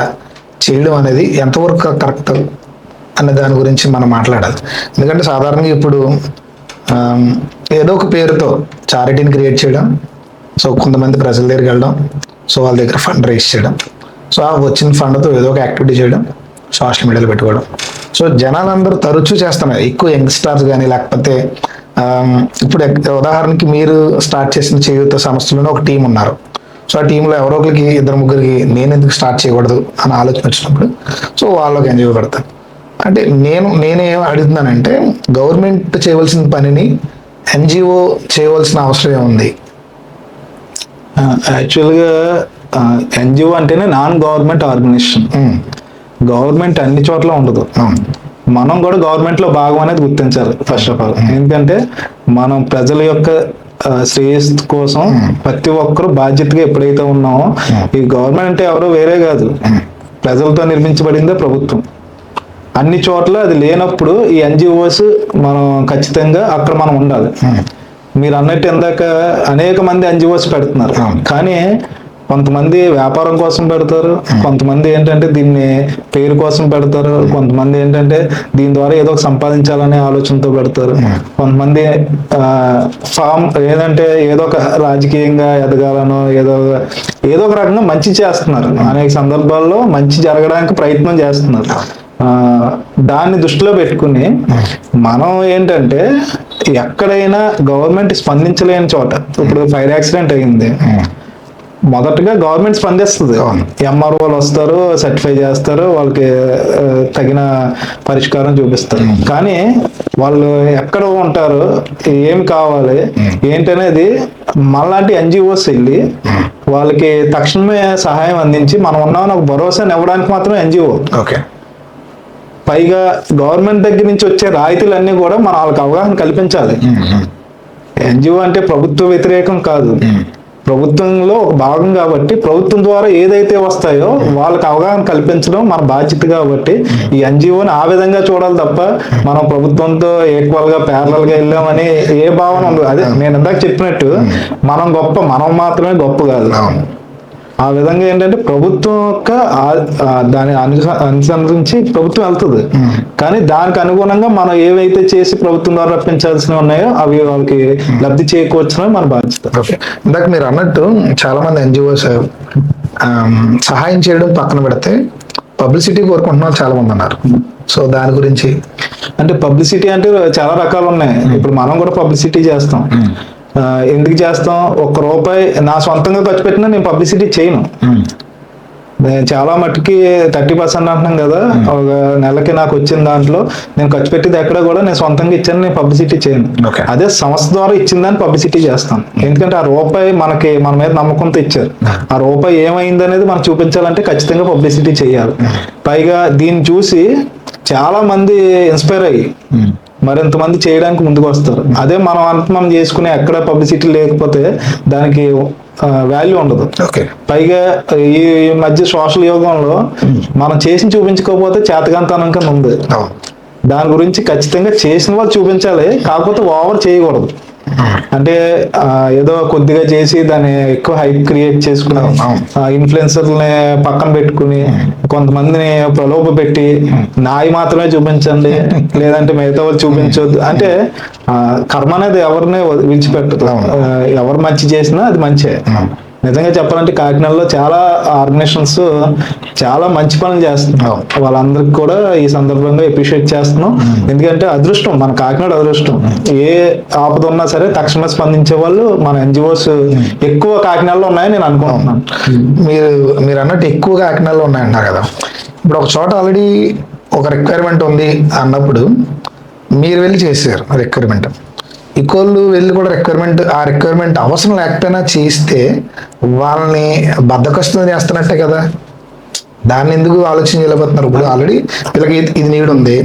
చేయడం అనేది ఎంతవరకు కరెక్ట్ అనే దాని గురించి మనం మాట్లాడాలి. ఎందుకంటే సాధారణంగా ఇప్పుడు ఏదో ఒక పేరుతో చారిటీని క్రియేట్ చేయడం, సో కొంతమంది ప్రజల దగ్గరికి వెళ్ళడం, సో వాళ్ళ దగ్గర ఫండ్ రైజ్ చేయడం, సో ఆ వచ్చిన ఫండ్తో ఏదో ఒక యాక్టివిటీ చేయడం, సోషల్ మీడియాలో పెట్టుకోవడం. సో జనాలందరూ తరచూ చేస్తున్నారు, ఎక్కువ యంగ్స్టర్స్ కానీ లేకపోతే ఇప్పుడు ఉదాహరణకి మీరు స్టార్ట్ చేసిన చేయూత సంస్థలోనే ఒక టీం ఉన్నారు. సో ఆ టీంలో ఎవరో ఒకరికి 2-3 నేను ఎందుకు స్టార్ట్ చేయకూడదు అని ఆలోచన వచ్చినప్పుడు సో వాళ్ళకి ఎంజాయ్ పెడతాను. అంటే నేనేం అడుగుతున్నానంటే గవర్నమెంట్ చేయవలసిన పనిని NGO చేయవలసిన అవసరం ఏముంది? యాక్చువల్గా NGO అంటేనే నాన్ గవర్నమెంట్ ఆర్గనైజేషన్. గవర్నమెంట్ అన్ని చోట్ల ఉండదు. మనం కూడా గవర్నమెంట్ లో భాగం అనేది గుర్తించాలి ఫస్ట్ ఆఫ్ ఆల్. ఎందుకంటే మనం ప్రజల యొక్క శ్రేయస్సు కోసం ప్రతి ఒక్కరు బాధ్యతగా ఎప్పుడైతే ఉన్నామో, ఈ గవర్నమెంట్ అంటే ఎవరో వేరే కాదు, ప్రజలతో నిర్మించబడిందే ప్రభుత్వం. అన్ని చోట్ల అది లేనప్పుడు ఈ ఎన్జిఓస్ మనం ఖచ్చితంగా అక్కడ మనం ఉండాలి. మీరు అన్నట్టు ఇందాక అనేక మంది ఎన్జిఓస్ పెడుతున్నారు, కానీ కొంతమంది వ్యాపారం కోసం పెడతారు, కొంతమంది ఏంటంటే దీన్ని పేరు కోసం పెడతారు, కొంతమంది ఏంటంటే దీని ద్వారా ఏదో ఒక సంపాదించాలనే ఆలోచనతో పెడతారు, కొంతమంది ఫామ్ ఏదంటే ఏదో ఒక రాజకీయంగా ఎదగాలనో ఏదో ఒక రకంగా మంచి చేస్తున్నారు. అనేక సందర్భాల్లో మంచి జరగడానికి ప్రయత్నం చేస్తున్నారు. దాన్ని దృష్టిలో పెట్టుకుని మనం ఏంటంటే ఎక్కడైనా గవర్నమెంట్ స్పందించలేని చోట, ఇప్పుడు ఫైర్ యాక్సిడెంట్ అయింది, మొదటగా గవర్నమెంట్ స్పందిస్తుంది. ఎంఆర్ఓలు వస్తారు, సర్టిఫై చేస్తారు, వాళ్ళకి తగిన పరిష్కారం చూపిస్తారు. కానీ వాళ్ళు ఎక్కడ ఉంటారు, ఏమి కావాలి ఏంటనేది మనలాంటి ఎన్జిఓస్ వెళ్ళి వాళ్ళకి తక్షణమే సహాయం అందించి మనం ఉన్నామని ఒక భరోసాని ఇవ్వడానికి మాత్రం ఎన్జిఓ. పైగా గవర్నమెంట్ దగ్గర నుంచి వచ్చే రాయితీలన్నీ కూడా మనం వాళ్ళకి అవగాహన కల్పించాలి. ఎన్జిఓ అంటే ప్రభుత్వ వ్యతిరేకం కాదు, ప్రభుత్వంలో ఒక భాగం కాబట్టి ప్రభుత్వం ద్వారా ఏదైతే వస్తాయో వాళ్ళకి అవగాహన కల్పించడం మన బాధ్యత. కాబట్టి ఈ ఎన్జిఓని ఆ విధంగా చూడాలి తప్ప మనం ప్రభుత్వంతో ఈక్వల్ గా ప్యారలల్ గా వెళ్ళామని ఏ భావన ఉండదు. అదే నేను ఇందాక చెప్పినట్టు మనం గొప్ప, మనం మాత్రమే గొప్ప కాదు. ఆ విధంగా ఏంటంటే ప్రభుత్వం యొక్క దాని అనుసరించి ప్రభుత్వం వెళ్తుంది, కానీ దానికి అనుగుణంగా మనం ఏవైతే చేసి ప్రభుత్వం ద్వారా రప్పించాల్సినవి ఉన్నాయో అవి వాళ్ళకి లబ్ధి చేకూర్చడం మన బాధ్యత. ఇందాక మీరు అన్నట్టు చాలా మంది ఎన్జిఓస్ సహాయం చేయడం పక్కన పెడితే పబ్లిసిటీ కోరుకుంటున్నారు చాలా మంది అన్నారు. సో దాని గురించి అంటే పబ్లిసిటీ అంటే చాలా రకాలు ఉన్నాయి. ఇప్పుడు మనం కూడా పబ్లిసిటీ చేస్తాం. ఎందుకు చేస్తాం? ₹1 నా సొంతంగా ఖర్చు పెట్టినా నేను పబ్లిసిటీ చేయను. చాలా మట్టుకి 30% అంటున్నాం కదా, ఒక నెలకి నాకు వచ్చిన దాంట్లో నేను ఖర్చు పెట్టేది ఎక్కడ కూడా నేను సొంతంగా ఇచ్చాను, నేను పబ్లిసిటీ చేయను. అదే సంస్థ ద్వారా ఇచ్చిన దాన్ని పబ్లిసిటీ చేస్తాను. ఎందుకంటే ఆ ₹1 మనకి మన మీద నమ్మకంతో ఇచ్చారు. ఆ ₹1 ఏమైంది అనేది మనం చూపించాలంటే ఖచ్చితంగా పబ్లిసిటీ చేయాలి. పైగా దీన్ని చూసి చాలా మంది ఇన్స్పైర్ అయ్యి మరింతమంది చేయడానికి ముందుకు వస్తారు. అదే మనం చేసుకునే ఎక్కడ పబ్లిసిటీ లేకపోతే దానికి వాల్యూ ఉండదు. పైగా ఈ మధ్య సోషల్ యుగంలో మనం చేసి చూపించుకోకపోతే చేతకంతనం కింద ఉంది. దాని గురించి ఖచ్చితంగా చేసిన వాళ్ళు చూపించాలి, కాకపోతే ఓవర్ చేయకూడదు. అంటే ఏదో కొద్దిగా చేసి దాన్ని ఎక్కువ హైప్ క్రియేట్ చేసుకుని ఇన్ఫ్లుయెన్సర్లని పక్కన పెట్టుకుని కొంతమందిని ప్రలోభ పెట్టి నాయి మాత్రమే చూపించండి లేదంటే మిగతా వాళ్ళు చూపించొద్దు అంటే కర్మ అనేది ఎవరిని విడిచిపెట్టదు. ఎవరు మంచి చేసినా అది మంచే. నిజంగా చెప్పాలంటే కాకినాడలో చాలా ఆర్గనైజేషన్స్ చాలా మంచి పనులు చేస్తున్నాం. వాళ్ళందరికి కూడా ఈ సందర్భంగా అప్రిషియేట్ చేస్తున్నాం. ఎందుకంటే అదృష్టం, మన కాకినాడ అదృష్టం. ఏ ఆపద ఉన్నా సరే తక్షణ స్పందించే వాళ్ళు మన ఎన్జిఓస్ ఎక్కువ కాకినాడలో ఉన్నాయని నేను అనుకుంటున్నాను. మీరు అన్నట్టు ఎక్కువ కాకినాడలో ఉన్నాయంటున్నారు కదా. ఇప్పుడు ఒక చోట ఆల్రెడీ ఒక రిక్వైర్మెంట్ ఉంది అన్నప్పుడు మీరు వెళ్ళి చేశారు రిక్వైర్మెంట్, ఇంకోళ్ళు వెళ్ళి కూడా ఆ రిక్వైర్మెంట్ అవసరం లేకపోయినా చేస్తే వాళ్ళని బద్దకస్తులు చేస్తున్నట్టే కదా. దాన్ని ఎందుకు ఆలోచన చేయలేకపోతున్నారు? ఇప్పుడు ఆల్రెడీ వీళ్ళకి ఇది నీడ్ ఉంది,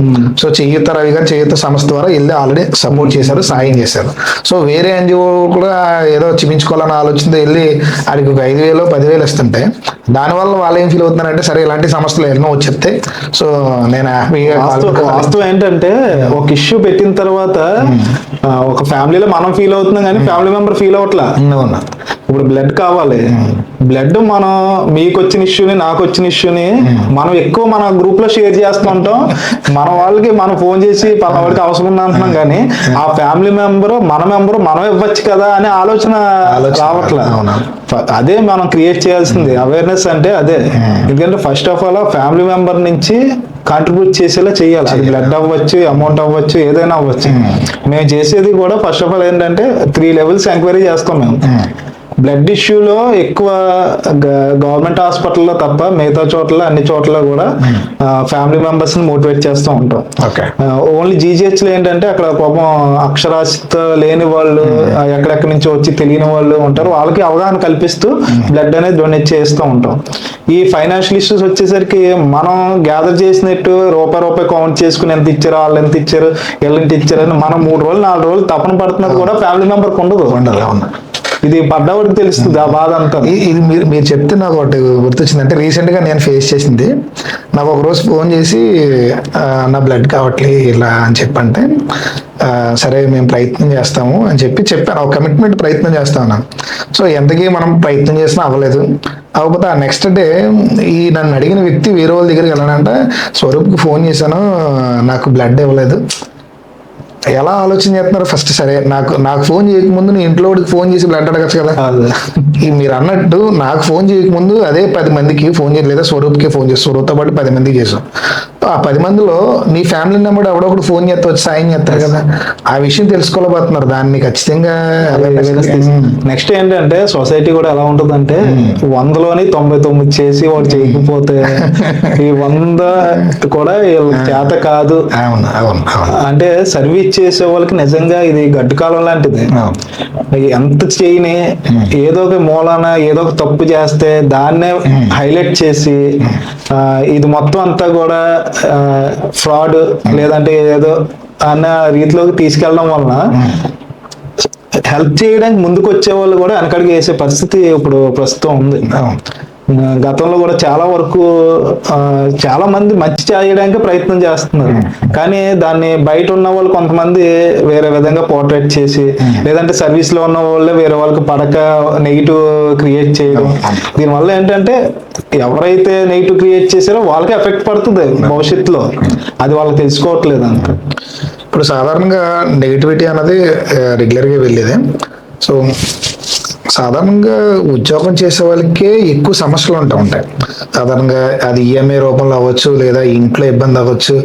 సో చేయూత రవి గారు చేయూత సంస్థ ద్వారా వెళ్ళి ఆల్రెడీ సపోర్ట్ చేశారు, సాయం చేశారు. సో వేరే ఎన్జిఓ కూడా ఏదో చూపించుకోవాలన్న ఆలోచనతో వెళ్ళి ఆడికి ఒక 5,000 10,000 ఇస్తుంటే దానివల్ల వాళ్ళు ఏం ఫీల్ అవుతున్నారంటే సరే ఇలాంటి సంస్థలు ఎన్నో వచ్చేస్తే సో నేను హ్యాపీగా. వాస్తవం ఏంటంటే ఒక ఇష్యూ పెట్టిన తర్వాత ఒక ఫ్యామిలీలో మనం ఫీల్ అవుతున్నాం కానీ ఫ్యామిలీ మెంబర్ ఫీల్ అవ్వట్లా. ఇప్పుడు బ్లడ్ కావాలి, బ్లడ్ మనం మీకు వచ్చిన ఇష్యూని నాకు వచ్చిన ఇష్యూని మనం ఎక్కువ మన గ్రూప్ లో షేర్ చేస్తూ ఉంటాం. మన వాళ్ళకి మనం ఫోన్ చేసి పలావాడికి అవసరం ఉంది అంటున్నాం కానీ ఆ ఫ్యామిలీ మెంబర్ మనం ఇవ్వచ్చు కదా అనే ఆలోచన రావట్లేదు. అదే మనం క్రియేట్ చేయాల్సింది అవేర్నెస్ అంటే అదే. ఎందుకంటే first of all family member నుంచి కాంట్రిబ్యూట్ చేసేలా చేయాలి. అది బ్లడ్ అవ్వచ్చు, అమౌంట్ అవ్వచ్చు, ఏదైనా అవ్వచ్చు. మేము చేసేది కూడా ఫస్ట్ ఆఫ్ ఆల్ ఏంటంటే 3 levels ఎంక్వైరీ చేస్తాం మేము. బ్లడ్ ఇష్యూలో ఎక్కువ గవర్నమెంట్ హాస్పిటల్లో తప్ప మిగతా చోట్ల అన్ని చోట్ల కూడా ఫ్యామిలీ మెంబర్స్ ని మోటివేట్ చేస్తూ ఉంటాం. ఓన్లీ జీజీహెచ్ లో ఏంటంటే అక్కడ పాపం అక్షరాస్యత లేని వాళ్ళు ఎక్కడెక్కడి నుంచి వచ్చి తెలియని వాళ్ళు ఉంటారు, వాళ్ళకి అవగాహన కల్పిస్తూ బ్లడ్ అనేది డొనేట్ చేస్తూ ఉంటాం. ఈ ఫైనాన్షియల్ ఇష్యూస్ వచ్చేసరికి మనం గ్యాదర్ చేసినట్టు రూపాయి కౌంట్ చేసుకుని ఎంత ఇచ్చారు, వాళ్ళు ఎంత ఇచ్చారు, వీళ్ళు ఎంత ఇచ్చారు అని మనం 3 రోజులు 4 రోజులు తపన పడుతున్నది కూడా ఫ్యామిలీ మెంబర్కి ఉండదు. ఇది పడ్డవాడికి తెలుస్తుంది ఆ బాధ అంతా. ఇది మీరు చెప్తే నాకు ఒకటి గుర్తొచ్చింది. అంటే రీసెంట్ గా నేను ఫేస్ చేసింది. నాకు ఒక రోజు ఫోన్ చేసి నా బ్లడ్ కావట్లేదు ఇలా అని చెప్పంటే, సరే మేము ప్రయత్నం చేస్తాము అని చెప్పాను. ఒక కమిట్మెంట్ ప్రయత్నం చేస్తా ఉన్నాను. సో ఎంతకీ మనం ప్రయత్నం చేసినా అవ్వలేదు. అవ్వకపోతే ఆ నెక్స్ట్ డే ఈ నన్ను అడిగిన వ్యక్తి వేరే వాళ్ళ దగ్గరికి వెళ్ళానంటే, స్వరూప్కి ఫోన్ చేశాను, నాకు బ్లడ్ ఇవ్వలేదు. ఎలా ఆలోచన చేస్తున్నారు ఫస్ట్? సరే నాకు ఫోన్ చేయకముందు నీ ఇంట్లో ఫోన్ చేసి బ్లడ్ అడగచ్చు కదా. మీరు అన్నట్టు నాకు ఫోన్ చేయకముందు అదే 10 మందికి ఫోన్ చేయలేదు, లేదా స్వరూప్కి ఫోన్ చేసి స్వరూప్తో పాటు 10 మందికి చేసాం. ఆ 10 మందిలో నీ ఫ్యామిలీ నెంబర్ ఎవడొకడు ఫోన్ చేస్తే వచ్చి సాయం చేస్తారు కదా. ఆ విషయం తెలుసుకోలేకపోతున్నారు. దాన్ని ఖచ్చితంగా నెక్స్ట్ ఏంటంటే సొసైటీ కూడా ఎలా ఉంటుందంటే 100లోని 99 చేసి వాడు చేయకపోతే ఈ 100 కూడా చేత కాదు. అంటే సర్వీస్ చేసే వాళ్ళకి నిజంగా ఇది గడ్డు కాలం లాంటిది. ఎంత చేయని ఏదో ఒక మూలాన ఏదో ఒక తప్పు చేస్తే దాన్నే హైలైట్ చేసి ఇది మొత్తం అంతా కూడా ఫ్రాడ్ లేదంటే ఏదో అన్న రీతిలోకి తీసుకెళ్ళడం వలన హెల్ప్ చేయడానికి ముందుకు వచ్చే వాళ్ళు కూడా వెనకడికి వేసే పరిస్థితి ఇప్పుడు ప్రస్తుతం ఉంది. గతంలో కూడా చాలా వరకు చాలా మంది మంచి చేయడానికి ప్రయత్నం చేస్తున్నారు, కానీ దాన్ని బయట ఉన్న వాళ్ళు కొంతమంది వేరే విధంగా పోర్ట్రేట్ చేసి, లేదంటే సర్వీస్ లో ఉన్న వాళ్ళే వేరే వాళ్ళకి పడక నెగిటివ్ క్రియేట్ చేయడం. దీనివల్ల ఏంటంటే ఎవరైతే నెగిటివ్ క్రియేట్ చేశారో వాళ్ళకి ఎఫెక్ట్ పడుతుంది భవిష్యత్తులో. అది వాళ్ళకి తెలుసుకోవట్లేదు అంత. ఇప్పుడు సాధారణంగా నెగిటివిటీ అన్నది రెగ్యులర్గా వెళ్ళేది. సో సాధారణంగా ఉద్యోగం చేసే వాళ్ళకే ఎక్కువ సమస్యలు ఉంటాయి. సాధారణంగా అది ఈఎంఐ రూపంలో అవ్వచ్చు, లేదా ఇంట్లో ఇబ్బంది అవ్వచ్చు,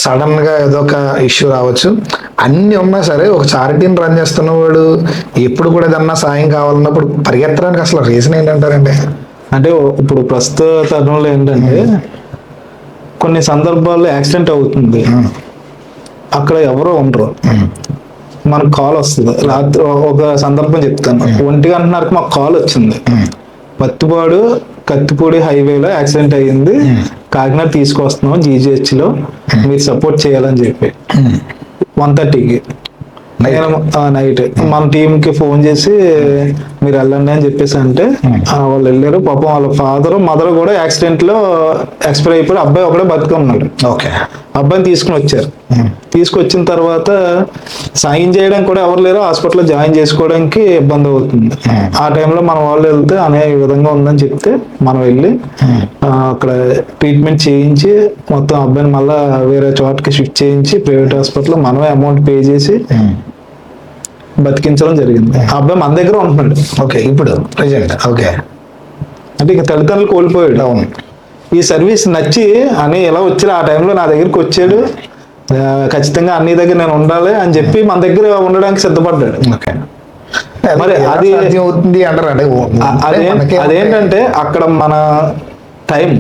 సడన్ గా ఏదో ఒక ఇష్యూ రావచ్చు. అన్ని ఉన్నా సరే ఒక చారిటీని రన్ చేస్తున్నవాడు ఎప్పుడు కూడా ఏదన్నా సాయం కావాలన్నప్పుడు పరిగెత్తడానికి అసలు రీజన్ ఏంటంటారండి? అంటే ఇప్పుడు ప్రస్తుత తరుణంలో ఏంటంటే కొన్ని సందర్భాల్లో యాక్సిడెంట్ అవుతుంది, అక్కడ ఎవరో ఉండరు, మనకు కాల్ వస్తుంది. రాత్రి ఒక సందర్భం చెప్తాను. 1:00 మాకు కాల్ వచ్చింది, పత్తిపాడు కత్తిపూడి హైవేలో యాక్సిడెంట్ అయ్యింది, కాకినాడ తీసుకొస్తున్నాం GGH లో, మీరు సపోర్ట్ చేయాలని చెప్పి 1:30కి నైట్ మన టీమ్ కి ఫోన్ చేసి మీరు వెళ్ళండి అని చెప్పేసి అంటే వాళ్ళు వెళ్ళారు. పాపం వాళ్ళ ఫాదర్ మదర్ కూడా యాక్సిడెంట్ లో ఎక్స్పైర్ అయిపోయి, అబ్బాయి ఒకడే బతుకున్నాడు. అబ్బాయిని తీసుకుని వచ్చారు. తీసుకొచ్చిన తర్వాత సాయం చేయడానికి కూడా ఎవరు లేరు, హాస్పిటల్లో జాయిన్ చేసుకోవడానికి ఇబ్బంది అవుతుంది. ఆ టైంలో మన వాళ్ళు వెళ్తే అనే విధంగా ఉందని చెప్తే మనం వెళ్ళి అక్కడ ట్రీట్మెంట్ చేయించి మొత్తం అబ్బాయిని మళ్ళీ వేరే చోటకి షిఫ్ట్ చేయించి ప్రైవేట్ హాస్పిటల్లో మనమే అమౌంట్ పే చేసి బతికించడం జరిగింది. ఆ అబ్బాయి మన దగ్గర ఉంటున్నాడు. ఇప్పుడు ప్రెజెంట్ అంటే ఇక తల్లిదండ్రులు కోల్పోయాడు. అవును, ఈ సర్వీస్ నచ్చి అని ఎలా వచ్చాడు, ఆ టైంలో నా దగ్గరికి వచ్చాడు, ఖచ్చితంగా అన్ని దగ్గర నేను ఉండాలి అని చెప్పి మన దగ్గర ఉండడానికి సిద్ధపడ్డాడు. మరి అది అవుతుంది అంటారు. అదేంటంటే అక్కడ మన టైం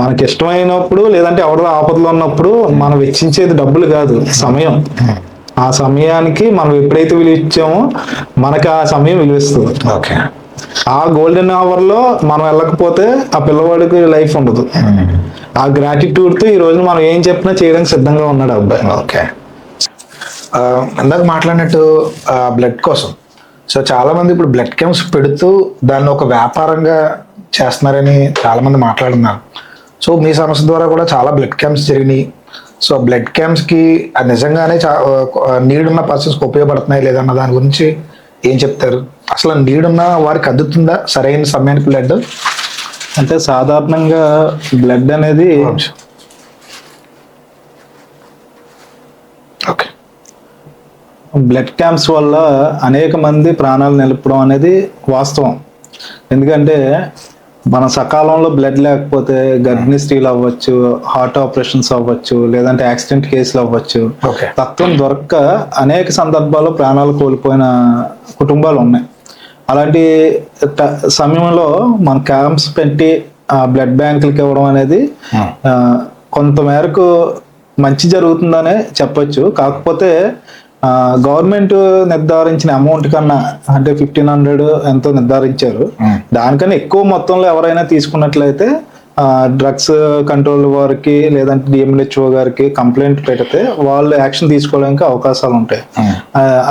మనకి ఇష్టమైనప్పుడు, లేదంటే ఎవరో ఆపదలో ఉన్నప్పుడు మనం వెచ్చించేది డబ్బులు కాదు, సమయం. ఆ సమయానికి మనం ఎప్పుడైతే విలువ ఇచ్చామో మనకి ఆ సమయం విలువిస్తుంది. ఆ గోల్డెన్ అవర్ లో మనం వెళ్ళకపోతే ఆ పిల్లవాడికి లైఫ్ ఉండదు. ఆ గ్రాటిట్యూడ్ తో ఈ రోజు మనం ఏం చెప్పినా చేయడానికి సిద్ధంగా ఉన్నాడు అబ్బాయి. ఇందాక మాట్లాడినట్టు బ్లడ్ కోసం, సో చాలా మంది ఇప్పుడు బ్లడ్ క్యాంప్స్ పెడుతూ దాన్ని ఒక వ్యాపారంగా చేస్తున్నారని చాలా మంది మాట్లాడుతున్నారు. సో మీ సంస్థ ద్వారా కూడా చాలా బ్లడ్ క్యాంప్స్ జరిగినాయి. సో బ్లడ్ క్యాంప్స్ కి నిజంగానే నీడ్ ఉన్న పర్సన్స్కి ఉపయోగపడుతున్నాయి లేదన్న దాని గురించి ఏం చెప్తారు? అసలు నీడ్ ఉన్న వారికి అందుతుందా సరైన సమయానికి బ్లడ్? అంటే సాధారణంగా బ్లడ్ అనేది బ్లడ్ క్యాంప్స్ వల్ల అనేక మంది ప్రాణాలు నిలపడం అనేది వాస్తవం. ఎందుకంటే మనం సకాలంలో బ్లడ్ లేకపోతే గర్భిణీ స్త్రీలు అవ్వచ్చు, హార్ట్ ఆపరేషన్స్ అవ్వచ్చు, లేదంటే యాక్సిడెంట్ కేసులు అవ్వచ్చు, రక్తం దొరక్క అనేక సందర్భాల్లో ప్రాణాలు కోల్పోయిన కుటుంబాలు ఉన్నాయి. అలాంటి సమయంలో మన క్యాంప్స్ పెట్టి బ్లడ్ బ్యాంకులకి ఇవ్వడం అనేది కొంత మేరకు మంచి జరుగుతుందనే చెప్పొచ్చు. కాకపోతే గవర్నమెంట్ నిర్ధారించిన అమౌంట్ కన్నా అంటే 1500 ఎంతో నిర్ధారించారు. దానికన్నా ఎక్కువ మొత్తంలో ఎవరైనా తీసుకున్నట్లయితే డ్రగ్స్ కంట్రోల్ వారికి లేదంటే డిఎంహెచ్ఓ గారికి కంప్లైంట్ పెడితే వాళ్ళు యాక్షన్ తీసుకోవడానికి అవకాశాలు ఉంటాయి.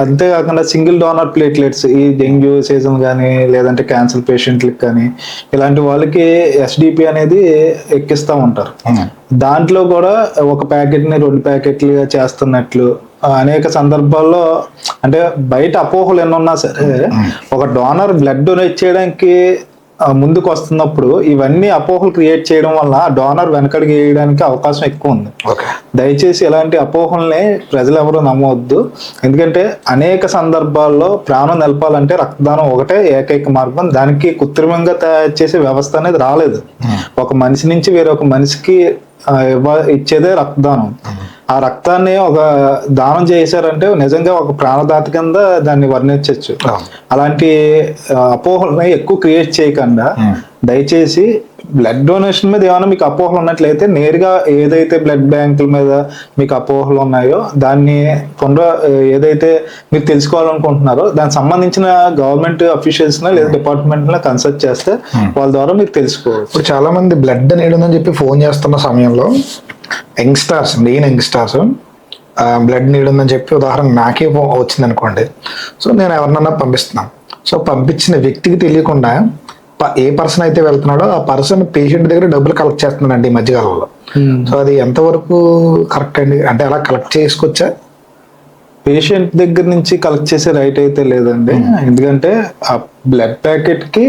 అంతేకాకుండా సింగిల్ డోనర్ ప్లేట్లెట్స్ ఈ డెంగ్యూ సీజన్ కానీ లేదంటే క్యాన్సర్ పేషెంట్లకు కానీ ఇలాంటి వాళ్ళకి ఎస్డిపి అనేది ఎక్కిస్తూ ఉంటారు. దాంట్లో కూడా ఒక ప్యాకెట్ని 2 ప్యాకెట్లుగా చేస్తున్నట్లు అనేక సందర్భాల్లో అంటే బయట అపోహలు ఎన్నున్నా సరే ఒక డోనర్ బ్లడ్ డొనేట్ చేయడానికి ముందుకు వస్తున్నప్పుడు ఇవన్నీ అపోహలు క్రియేట్ చేయడం వల్ల డోనర్ వెనకడికి వేయడానికి అవకాశం ఎక్కువ ఉంది. దయచేసి ఇలాంటి అపోహల్ని ప్రజలు ఎవరు నమ్మవద్దు. ఎందుకంటే అనేక సందర్భాల్లో ప్రాణం నిలపాలంటే రక్తదానం ఒకటే ఏకైక మార్గం. దానికి కృత్రిమంగా తయారు చేసే వ్యవస్థ అనేది రాలేదు. ఒక మనిషి నుంచి వేరొక మనిషికి ఇచ్చేదే రక్తదానం. ఆ రక్తాన్ని ఒక దానం చేశారంటే నిజంగా ఒక ప్రాణదాత కింద దాన్ని వర్ణించవచ్చు. అలాంటి అపోహల్ని ఎక్కువ క్రియేట్ చేయకుండా దయచేసి బ్లడ్ డొనేషన్ మీద ఏమైనా మీకు అపోహలు ఉన్నట్లయితే నేరుగా ఏదైతే బ్లడ్ బ్యాంకుల మీద మీకు అపోహలు ఉన్నాయో దాన్ని ఏదైతే మీరు తెలుసుకోవాలనుకుంటున్నారో దానికి సంబంధించిన గవర్నమెంట్ అఫీషియల్స్ లేదా డిపార్ట్మెంట్ కన్సల్ట్ చేస్తే వాళ్ళ ద్వారా మీరు తెలుసుకోవచ్చు. ఇప్పుడు చాలా మంది బ్లడ్ నీడని చెప్పి ఫోన్ చేస్తున్న సమయంలో యంగ్స్టర్స్ బ్లడ్ నీడ్ ఉందని చెప్పి ఉదాహరణ నాకే వచ్చింది అనుకోండి. సో నేను ఎవరినన్నా పంపిస్తున్నాను. సో పంపించిన వ్యక్తికి తెలియకుండా ఏ పర్సన్ అయితే వెళ్తున్నాడో ఆ పర్సన్ పేషెంట్ దగ్గర డబ్బులు కలెక్ట్ చేస్తున్నాడండి ఈ మధ్యకాలంలో. సో అది ఎంతవరకు కరెక్ట్ అండి? అంటే అలా కలెక్ట్ చేసుకోవచ్చా? పేషెంట్ దగ్గర నుంచి కలెక్ట్ చేసే రైట్ అయితే లేదండి. ఎందుకంటే ఆ బ్లడ్ ప్యాకెట్ కి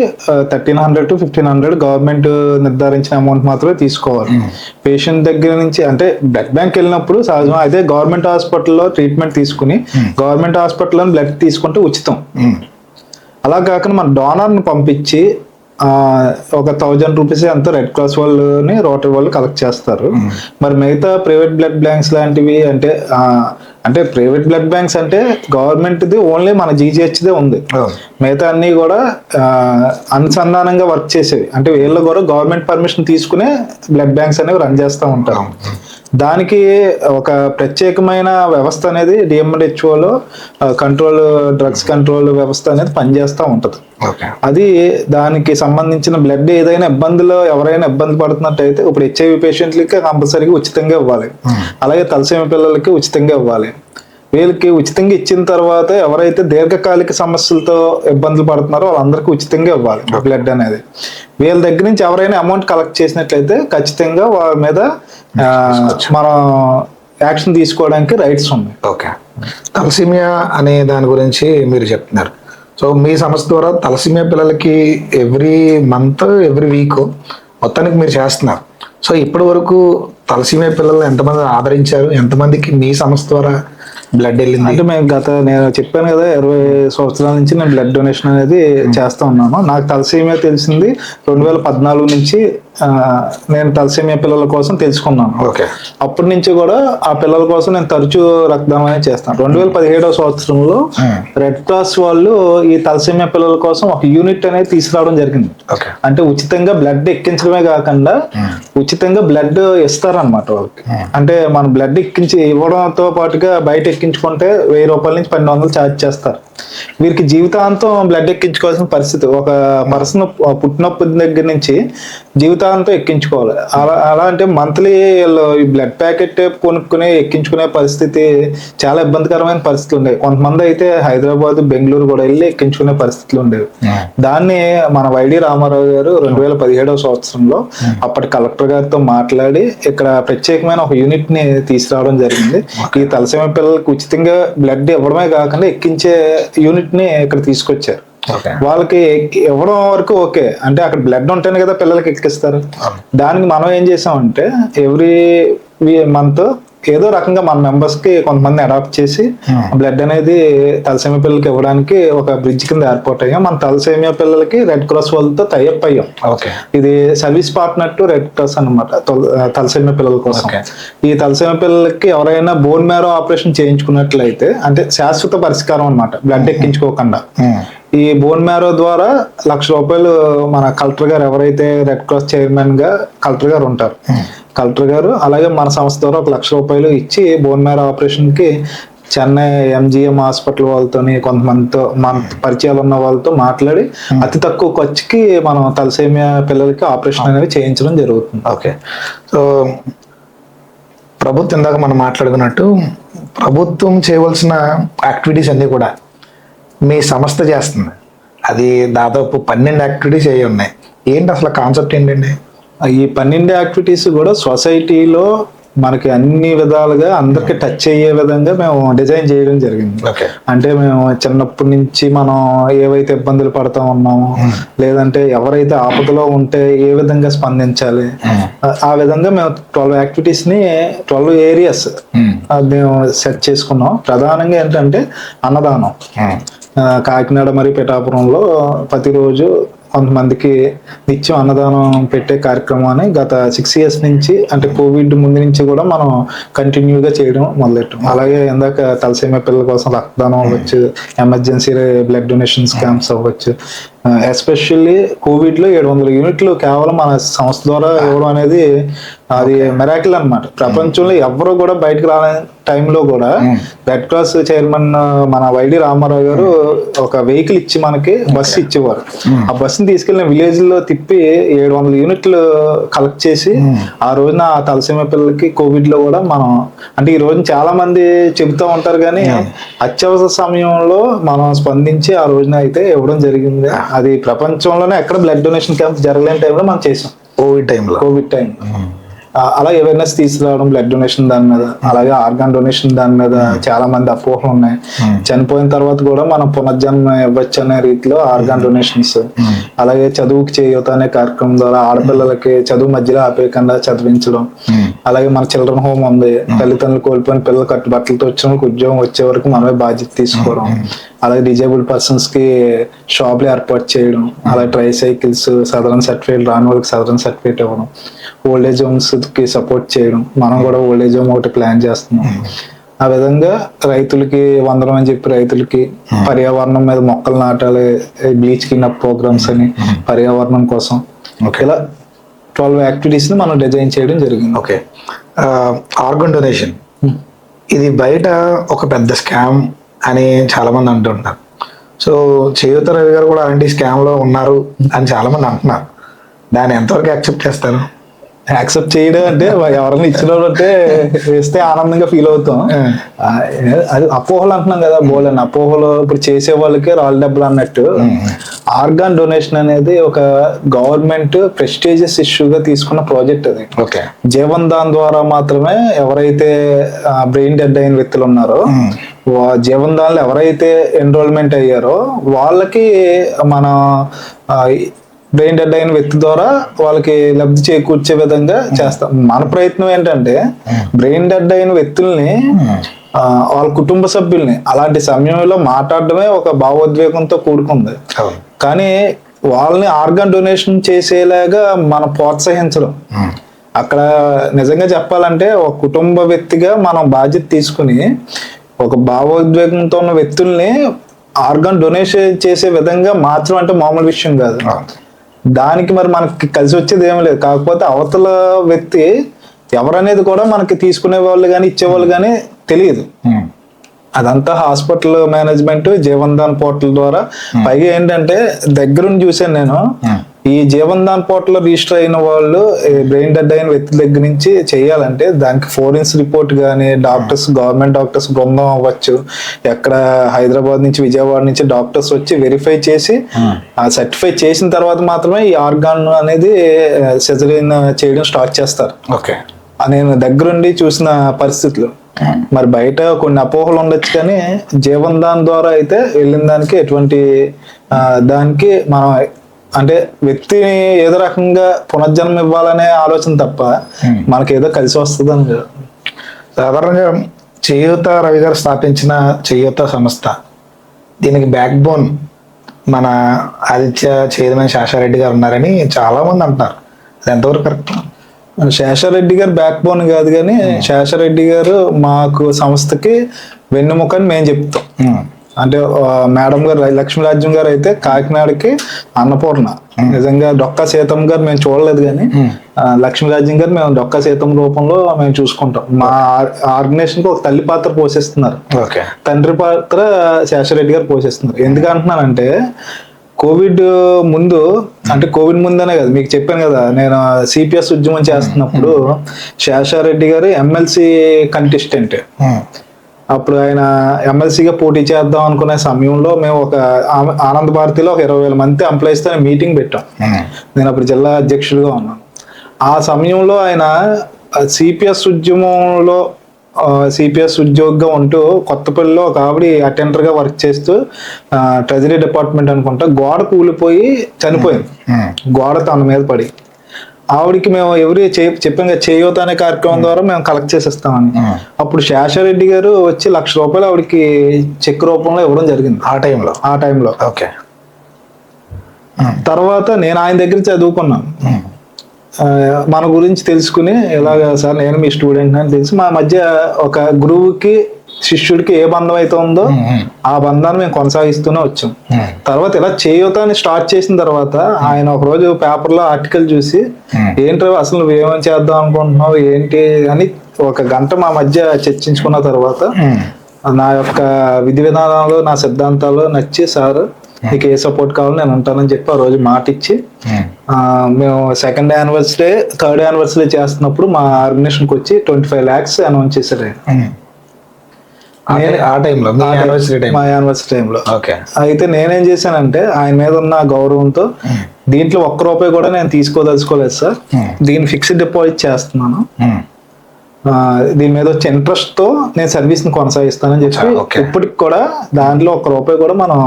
1300 to 1500 గవర్నమెంట్ నిర్ధారించిన అమౌంట్ మాత్రమే తీసుకోవాలి. పేషెంట్ దగ్గర నుంచి అంటే బ్లడ్ బ్యాంక్ వెళ్ళినప్పుడు సహజం అదే గవర్నమెంట్ హాస్పిటల్లో ట్రీట్మెంట్ తీసుకుని గవర్నమెంట్ హాస్పిటల్లో బ్లడ్ తీసుకుంటే ఉచితం. అలా కాకుండా మన డోనర్ని పంపించి ఒక 1000 రూపీస్ ఎంతో రెడ్ క్రాస్ వాళ్ళని రోటరీ వాళ్ళు కలెక్ట్ చేస్తారు. మరి మిగతా ప్రైవేట్ బ్లడ్ బ్యాంక్స్ లాంటివి అంటే ప్రైవేట్ బ్లడ్ బ్యాంక్స్ అంటే గవర్నమెంట్ది ఓన్లీ మన జీజీహెచ్దే ఉంది. మిగతా అన్ని కూడా అనుసంధానంగా వర్క్ చేసేవి. అంటే వీళ్ళు కూడా గవర్నమెంట్ పర్మిషన్ తీసుకునే బ్లడ్ బ్యాంక్స్ అనేవి రన్ చేస్తూ ఉంటారు. దానికి ఒక ప్రత్యేకమైన వ్యవస్థ అనేది డిఎంహెచ్ఓలో డ్రగ్స్ కంట్రోల్ వ్యవస్థ అనేది పనిచేస్తూ ఉంటుంది. అది దానికి సంబంధించిన బ్లడ్ ఏదైనా ఎవరైనా ఇబ్బంది పడుతున్నట్టయితే ఇప్పుడు హెచ్ఐవి పేషెంట్లకి కంపల్సరీగా ఉచితంగా ఇవ్వాలి. అలాగే తలసేమియా పిల్లలకి ఉచితంగా ఇవ్వాలి. వీళ్ళకి ఉచితంగా ఇచ్చిన తర్వాత ఎవరైతే దీర్ఘకాలిక సమస్యలతో ఇబ్బందులు పడుతున్నారో వాళ్ళందరికీ ఉచితంగా ఇవ్వాలి బ్లడ్ అనేది. వీళ్ళ దగ్గర నుంచి ఎవరైనా అమౌంట్ కలెక్ట్ చేసినట్లయితే ఖచ్చితంగా వాళ్ళ మీద మనం యాక్షన్ తీసుకోవడానికి రైట్స్ ఉన్నాయి. ఓకే, తలసేమియా అనే దాని గురించి మీరు చెప్తున్నారు. సో మీ సంస్థ ద్వారా తలసేమియా పిల్లలకి ఎవ్రీ మంత్ ఎవ్రీ వీక్ మొత్తానికి మీరు చేస్తున్నారు. సో ఇప్పటి వరకు తలసేమియా పిల్లల్ని ఎంతమంది ఆదరించారు? ఎంతమందికి మీ సంస్థ ద్వారా బ్లడ్ వెళ్ళింది? అంటే నేను చెప్పాను కదా 20 సంవత్సరాల నుంచి నేను బ్లడ్ డొనేషన్ అనేది చేస్తా ఉన్నాను. నాకు తలసేమియా తెలిసింది 2014 నుంచి నేను తలసేమియా పిల్లల కోసం తెలుసుకున్నాను. అప్పటి నుంచి కూడా ఆ పిల్లల కోసం నేను తరచూ రక్తదానం అనేది చేస్తాను. 2017వ సంవత్సరంలో రెడ్ క్రాస్ వాళ్ళు ఈ తలసేమియా పిల్లల కోసం ఒక యూనిట్ అనేది తీసుకురావడం జరిగింది. అంటే ఉచితంగా బ్లడ్ ఎక్కించడమే కాకుండా ఉచితంగా బ్లడ్ ఇస్తారనమాట వాళ్ళకి. అంటే మన బ్లడ్ ఇవ్వడంతో పాటుగా బయట ఎక్కించుకుంటే 1000 రూపాయల నుంచి 1200 ఛార్జ్ చేస్తారు. వీరికి జీవితాంతం బ్లడ్ ఎక్కించుకోవాల్సిన పరిస్థితి. ఒక పర్సన్ పుట్టినప్పటి దగ్గర నుంచి జీవితాంతం ఎక్కించుకోవాలి. అలా అంటే మంత్లీ ఈ బ్లడ్ ప్యాకెట్ కొనుక్కుని ఎక్కించుకునే పరిస్థితి చాలా ఇబ్బందికరమైన పరిస్థితులు ఉండేవి. కొంతమంది అయితే హైదరాబాద్, బెంగళూరు కూడా వెళ్ళి ఎక్కించుకునే పరిస్థితులు ఉండేవి. దాన్ని మన వైడి రామారావు గారు 2017వ సంవత్సరంలో అప్పటి కలెక్టర్ గారితో మాట్లాడి ఇక్కడ ప్రత్యేకమైన ఒక యూనిట్ ని తీసుకురావడం జరిగింది. ఈ తలసేమియా పిల్లలకి ఉచితంగా బ్లడ్ ఇవ్వడమే కాకుండా ఎక్కించే యూనిట్ ని ఇక్కడ తీసుకొచ్చారు. వాళ్ళకి ఇవ్వడం వరకు ఓకే, అంటే అక్కడ బ్లడ్ ఉంటేనే కదా పిల్లలకి ఎక్కిస్తారు. దానికి మనం ఏం చేసామంటే ఎవ్రీ మంత్ ఏదో రకంగా మన మెంబర్స్ కి కొంతమంది అడాప్ట్ చేసి బ్లడ్ అనేది తలసేమియా పిల్లలకి ఇవ్వడానికి ఒక బ్రిడ్జ్ కింద ఏర్పాటు అయ్యాం. మన తలసేమియా పిల్లలకి రెడ్ క్రాస్ వాళ్ళతో టైఅప్ అయ్యాం. ఇది service partner to red cross అనమాట తలసేమియా పిల్లల కోసం. ఈ తలసేమియా పిల్లలకి ఎవరైనా బోన్ మ్యారో ఆపరేషన్ చేయించుకున్నట్లయితే అంటే శాశ్వత పరిష్కారం అనమాట, బ్లడ్ ఎక్కించుకోకుండా. ఈ బోన్ మ్యారో ద్వారా ₹1,00,000 మన కలెక్టర్ గారు ఎవరైతే రెడ్ క్రాస్ చైర్మన్ గా కలెక్టర్ గారు ఉంటారు, కలెక్టర్ గారు అలాగే మన సంస్థ ద్వారా ₹1,00,000 ఇచ్చి బోన్ మ్యారో ఆపరేషన్ కి చెన్నై ఎంజిఎం హాస్పిటల్ వాళ్ళతోని కొంతమందితో మన పరిచయాలు ఉన్న వాళ్ళతో మాట్లాడి అతి తక్కువ ఖర్చుకి మనం తలసేమియా పిల్లలకి ఆపరేషన్ అనేది చేయించడం జరుగుతుంది. ఓకే. సో ప్రభుత్వం ఇందాక మనం మాట్లాడుకున్నట్టు ప్రభుత్వం చేయవలసిన యాక్టివిటీస్ అన్నీ కూడా మీ సంస్థ చేస్తుంది. అది దాదాపు 12 యాక్టివిటీస్ అయ్యి ఉన్నాయి. ఏంటి అసలు కాన్సెప్ట్ ఏంటండి? ఈ 12 యాక్టివిటీస్ కూడా సొసైటీలో మనకి అన్ని విధాలుగా అందరికి టచ్ అయ్యే విధంగా మేము డిజైన్ చేయడం జరిగింది. అంటే మేము చిన్నప్పటి నుంచి మనం ఏవైతే ఇబ్బందులు పడతా ఉన్నామో, లేదంటే ఎవరైతే ఆపదలో ఉంటే ఏ విధంగా స్పందించాలి, ఆ విధంగా మేము 12 యాక్టివిటీస్ ని 12 ఏరియాస్ మేము సెట్ చేసుకున్నాం. ప్రధానంగా ఏంటంటే అన్నదానం. కాకినాడ మరియు పిఠాపురంలో ప్రతిరోజు కొంతమందికి నిత్యం అన్నదానం పెట్టే కార్యక్రమాన్ని గత 6 years నుంచి, అంటే కోవిడ్ ముందు నుంచి కూడా మనం కంటిన్యూగా చేయడం మొదలెట్టాం. అలాగే ఇందాక తలసేమియా పిల్లల కోసం రక్తదానం అవ్వచ్చు, ఎమర్జెన్సీ బ్లడ్ డొనేషన్స్ క్యాంప్స్ అవ్వచ్చు. ఎస్పెషల్లీ కోవిడ్ లో 700 యూనిట్లు కేవలం మన సంస్థ ద్వారా ఇవ్వడం అనేది అది మెరాకిల్ అన్నమాట. ప్రపంచంలో ఎవరు కూడా బయటకు రాని టైంలో కూడా రెడ్ క్రాస్ చైర్మన్ మన వైడి రామారావు గారు ఒక వెహికల్ ఇచ్చి మనకి బస్సు ఇచ్చేవారు. ఆ బస్సుని తీసుకెళ్లిన విలేజ్ లో తిప్పి 700 యూనిట్లు కలెక్ట్ చేసి ఆ రోజున ఆ తలసేమియా పిల్లలకి కోవిడ్ లో కూడా మనం, అంటే ఈ రోజున చాలా మంది చెబుతూ ఉంటారు కానీ అత్యవసర సమయంలో మనం స్పందించి ఆ రోజున అయితే ఇవ్వడం జరిగింది. అది ప్రపంచంలోనే ఎక్కడ బ్లడ్ డొనేషన్ క్యాంప్ జరగలేని టైంలో మనం చేసాం, కోవిడ్ టైం. అలాగే అవేర్నెస్ తీసుకురావడం బ్లడ్ డొనేషన్ దాని మీద, అలాగే ఆర్గాన్ డొనేషన్ దాని మీద చాలా మంది అపోహలు ఉన్నాయి. చనిపోయిన తర్వాత కూడా మనం పునర్జన్మ ఇవ్వచ్చు అనే రీతిలో ఆర్గాన్ డొనేషన్స్, అలాగే చదువుకి చేయూత అనే కార్యక్రమం ద్వారా ఆడపిల్లలకి చదువు మధ్యలో ఆపేయకుండా చదివించడం, అలాగే మన చిల్డ్రన్ హోమ్ ఉంది, తల్లిదండ్రులు కోల్పోయిన పిల్లలు కట్టుబట్టలతో వచ్చిన ఉద్యోగం వచ్చే వరకు మనమే బాధ్యత తీసుకోవడం, అలాగే డిజేబుల్డ్ పర్సన్స్ కి షాప్లు ఏర్పాటు చేయడం, అలాగే ట్రై సైకిల్స్, సదరన్ సర్టిఫికేట్ రాని వాళ్ళకి సదరన్ సర్టిఫికేట్ ఇవ్వడం, ఓల్డేజ్ హోమ్స్ కి సపోర్ట్ చేయడం. మనం కూడా ఓల్డేజ్ హోమ్ ఒకటి ప్లాన్ చేస్తున్నాం. ఆ విధంగా రైతులకి వందనం అని చెప్పి రైతులకి పర్యావరణం మీద మొక్కలు నాటాలి, బ్లీచ్ క్లీనప్ ప్రోగ్రామ్స్ అని పర్యావరణం కోసం, ఇలా 12 యాక్టివిటీస్ ని మనం డిజైన్ చేయడం జరిగింది. ఓకే. ఆర్గన్ డొనేషన్ ఇది బయట ఒక పెద్ద స్కామ్ అని చాలా మంది అంటుంటారు. సో చేయూత రవి గారు కూడా అలాంటి స్కామ్ లో ఉన్నారు అని చాలా మంది అంటున్నారు. దాన్ని ఎంతవరకు యాక్సెప్ట్ చేస్తారు? యాక్సెప్ట్ చేయడం అంటే ఎవరైనా ఇచ్చిన అంటే వేస్తే ఆనందంగా ఫీల్ అవుతాం. అది అపోహలు అంటున్నాం కదా, బోలని అపోహలు ఇప్పుడు చేసే వాళ్ళకి రాళ్ళు డబ్బులు అన్నట్టు. ఆర్గాన్ డొనేషన్ అనేది ఒక గవర్నమెంట్ ప్రెస్టీజియస్ ఇష్యూగా తీసుకున్న ప్రాజెక్ట్ అది. ఓకే. జీవన్ దాన్ ద్వారా మాత్రమే ఎవరైతే బ్రెయిన్ డెడ్ అయిన వ్యక్తులు ఉన్నారో, జీవన్ దాన్లో ఎవరైతే ఎన్రోల్మెంట్ అయ్యారో వాళ్ళకి మన బ్రెయిన్ డెడ్ అయిన వ్యక్తి ద్వారా వాళ్ళకి లబ్ధి చేకూర్చే విధంగా చేస్తాం. మన ప్రయత్నం ఏంటంటే బ్రెయిన్ డెడ్ అయిన వ్యక్తుల్ని, వాళ్ళ కుటుంబ సభ్యుల్ని అలాంటి సమయంలో మాట్లాడడమే ఒక భావోద్వేగంతో కూడుకుంది. కానీ వాళ్ళని ఆర్గాన్ డొనేషన్ చేసేలాగా మనం ప్రోత్సహించడం. అక్కడ నిజంగా చెప్పాలంటే ఒక కుటుంబ వ్యక్తిగా మనం బాధ్యత తీసుకుని ఒక భావోద్వేగంతో ఉన్న వ్యక్తుల్ని ఆర్గాన్ డొనేషన్ చేసే విధంగా మార్చడం అంటే మామూలు విషయం కాదు. దానికి మరి మనకి కలిసి వచ్చేది ఏమీ లేదు. కాకపోతే అవతల వ్యక్తి ఎవరనేది కూడా మనకి తీసుకునే వాళ్ళు కానీ ఇచ్చేవాళ్ళు కానీ తెలియదు. అదంతా హాస్పిటల్ మేనేజ్మెంట్ జీవన్ దాన్ పోర్టల్ ద్వారా. పైగా ఏంటంటే దగ్గరుండి చూసాను నేను, ఈ జీవన్ దాన్ పోర్టల్ లో రిజిస్టర్ అయిన వాళ్ళు బ్రెయిన్ డెడ్ అయిన వ్యక్తి దగ్గర నుంచి చేయాలంటే దానికి ఫోరెన్స్ రిపోర్ట్ కానీ, డాక్టర్స్, గవర్నమెంట్ డాక్టర్స్ బృందం అవ్వచ్చు, ఎక్కడ హైదరాబాద్ నుంచి విజయవాడ నుంచి డాక్టర్స్ వచ్చి వెరిఫై చేసి సర్టిఫై చేసిన తర్వాత మాత్రమే ఈ ఆర్గాన్ అనేది సిజరీన్ చేయడం స్టార్ట్ చేస్తారు. ఓకే. నేను దగ్గరుండి చూసిన పరిస్థితులు. మరి బయట కొన్ని అపోహలు ఉండొచ్చు కానీ జీవన్ దాన్ ద్వారా అయితే వెళ్ళిన దానికి ఎటువంటి దానికి మనం అంటే వ్యక్తిని ఏదో రకంగా పునర్జన్మ ఇవ్వాలనే ఆలోచన తప్ప మనకి ఏదో కలిసి వస్తుంది అని. సాధారణంగా చేయూత రవి గారు స్థాపించిన చేయూత సంస్థ, దీనికి బ్యాక్ బోన్ మన ఆదిత్య చైర్మన్ శేషారెడ్డి గారు ఉన్నారని చాలా మంది అంటున్నారు. అది ఎంతవరకు కరెక్ట్? శేషారెడ్డి గారు బ్యాక్ బోన్ కాదు కానీ శేషారెడ్డి గారు మాకు సంస్థకి వెన్నుముక అని మేము చెప్తాం. అంటే మేడం గారు లక్ష్మీరాజ్యం గారు అయితే కాకినాడకి అన్నపూర్ణ. నిజంగా డొక్కా సీతమ్మ గారు మేము చూడలేదు, కానీ లక్ష్మీరాజ్యం గారు మేము డొక్కా సీతమ్మ రూపంలో మేము చూసుకుంటాం. మా ఆర్గనైజేషన్ కి ఒక తల్లి పాత్ర పోషిస్తున్నారు, తండ్రి పాత్ర శేషరెడ్డి గారు పోషిస్తున్నారు. ఎందుకంటున్నానంటే కోవిడ్ ముందు, అంటే కోవిడ్ ముందనే కదా మీకు చెప్పాను కదా, నేను సిపిఎస్ ఉద్యమం చేస్తున్నప్పుడు శేషారెడ్డి గారు ఎమ్మెల్సీ కంటెస్టెంట్. అప్పుడు ఆయన ఎమ్మెల్సీగా పోటీ చేద్దాం అనుకునే సమయంలో మేము ఒక ఆనంద్ భారతిలో ఒక 20,000 మంది ఎంప్లాయీస్ తో మీటింగ్ పెట్టాం. నేను అప్పుడు జిల్లా అధ్యక్షుడిగా ఉన్నాను. ఆ సమయంలో ఆయన సిపిఎస్ ఉద్యమంలో సిపిఎస్ ఉద్యోగిగా ఉంటూ కొత్తపల్లిలో ఒక ఆవిడ అటెండర్ గా వర్క్ చేస్తూ ట్రెజరీ డిపార్ట్మెంట్ అనుకుంటా, గోడ కూలిపోయి చనిపోయింది. గోడ తన మీద పడి. ఆవిడికి మేము చెప్పాం కదా, చేయూత అనే కార్యక్రమం ద్వారా మేము కలెక్ట్ చేసేస్తామని. అప్పుడు శేషారెడ్డి గారు వచ్చి ₹1,00,000 ఆవిడకి చెక్ రూపంలో ఇవ్వడం జరిగింది ఆ టైంలో. ఓకే. తర్వాత నేను ఆయన దగ్గర చదువుకున్నాను. మన గురించి తెలుసుకుని, ఇలాగా సార్ నేను మీ స్టూడెంట్ అని తెలిసి మా మధ్య ఒక గురువుకి శిష్యుడికి ఏ బంధం అయితే ఉందో ఆ బంధాన్ని మేము కొనసాగిస్తూనే వచ్చాం. తర్వాత ఇలా చేయూతాన్ని స్టార్ట్ చేసిన తర్వాత ఆయన ఒక రోజు పేపర్లో ఆర్టికల్ చూసి, ఏంటో అసలు నువ్వేమని చేద్దాం అనుకుంటున్నావు ఏంటి అని ఒక గంట మా మధ్య చర్చించుకున్న తర్వాత నా యొక్క విధి విధానాలు, నా సిద్ధాంతాలు నచ్చి, సార్ నీకు ఏ సపోర్ట్ కావాలో నేను ఉంటానని చెప్పి ఆ రోజు మాట ఇచ్చి, మేము 2nd యానివర్సరీ 3rd యానివర్సరీ చేస్తున్నప్పుడు మా ఆర్గనైజేషన్కి వచ్చి 25 lakhs అనౌన్స్ చేశారు ఆయన. మా యానివర్సరీ టైంలో. అయితే నేనేం చేశానంటే ఆయన మీద ఉన్న గౌరవంతో, దీంట్లో ₹1 కూడా నేను తీసుకోదలుచుకోలేదు సార్, దీన్ని ఫిక్స్డ్ డిపాజిట్ చేస్తున్నాను, దీని మీద వచ్చే ఇంట్రెస్ట్ తో నేను సర్వీస్ ని కొనసాగిస్తానని చెప్పి, ఇప్పటికి కూడా దాంట్లో ₹1 కూడా మనం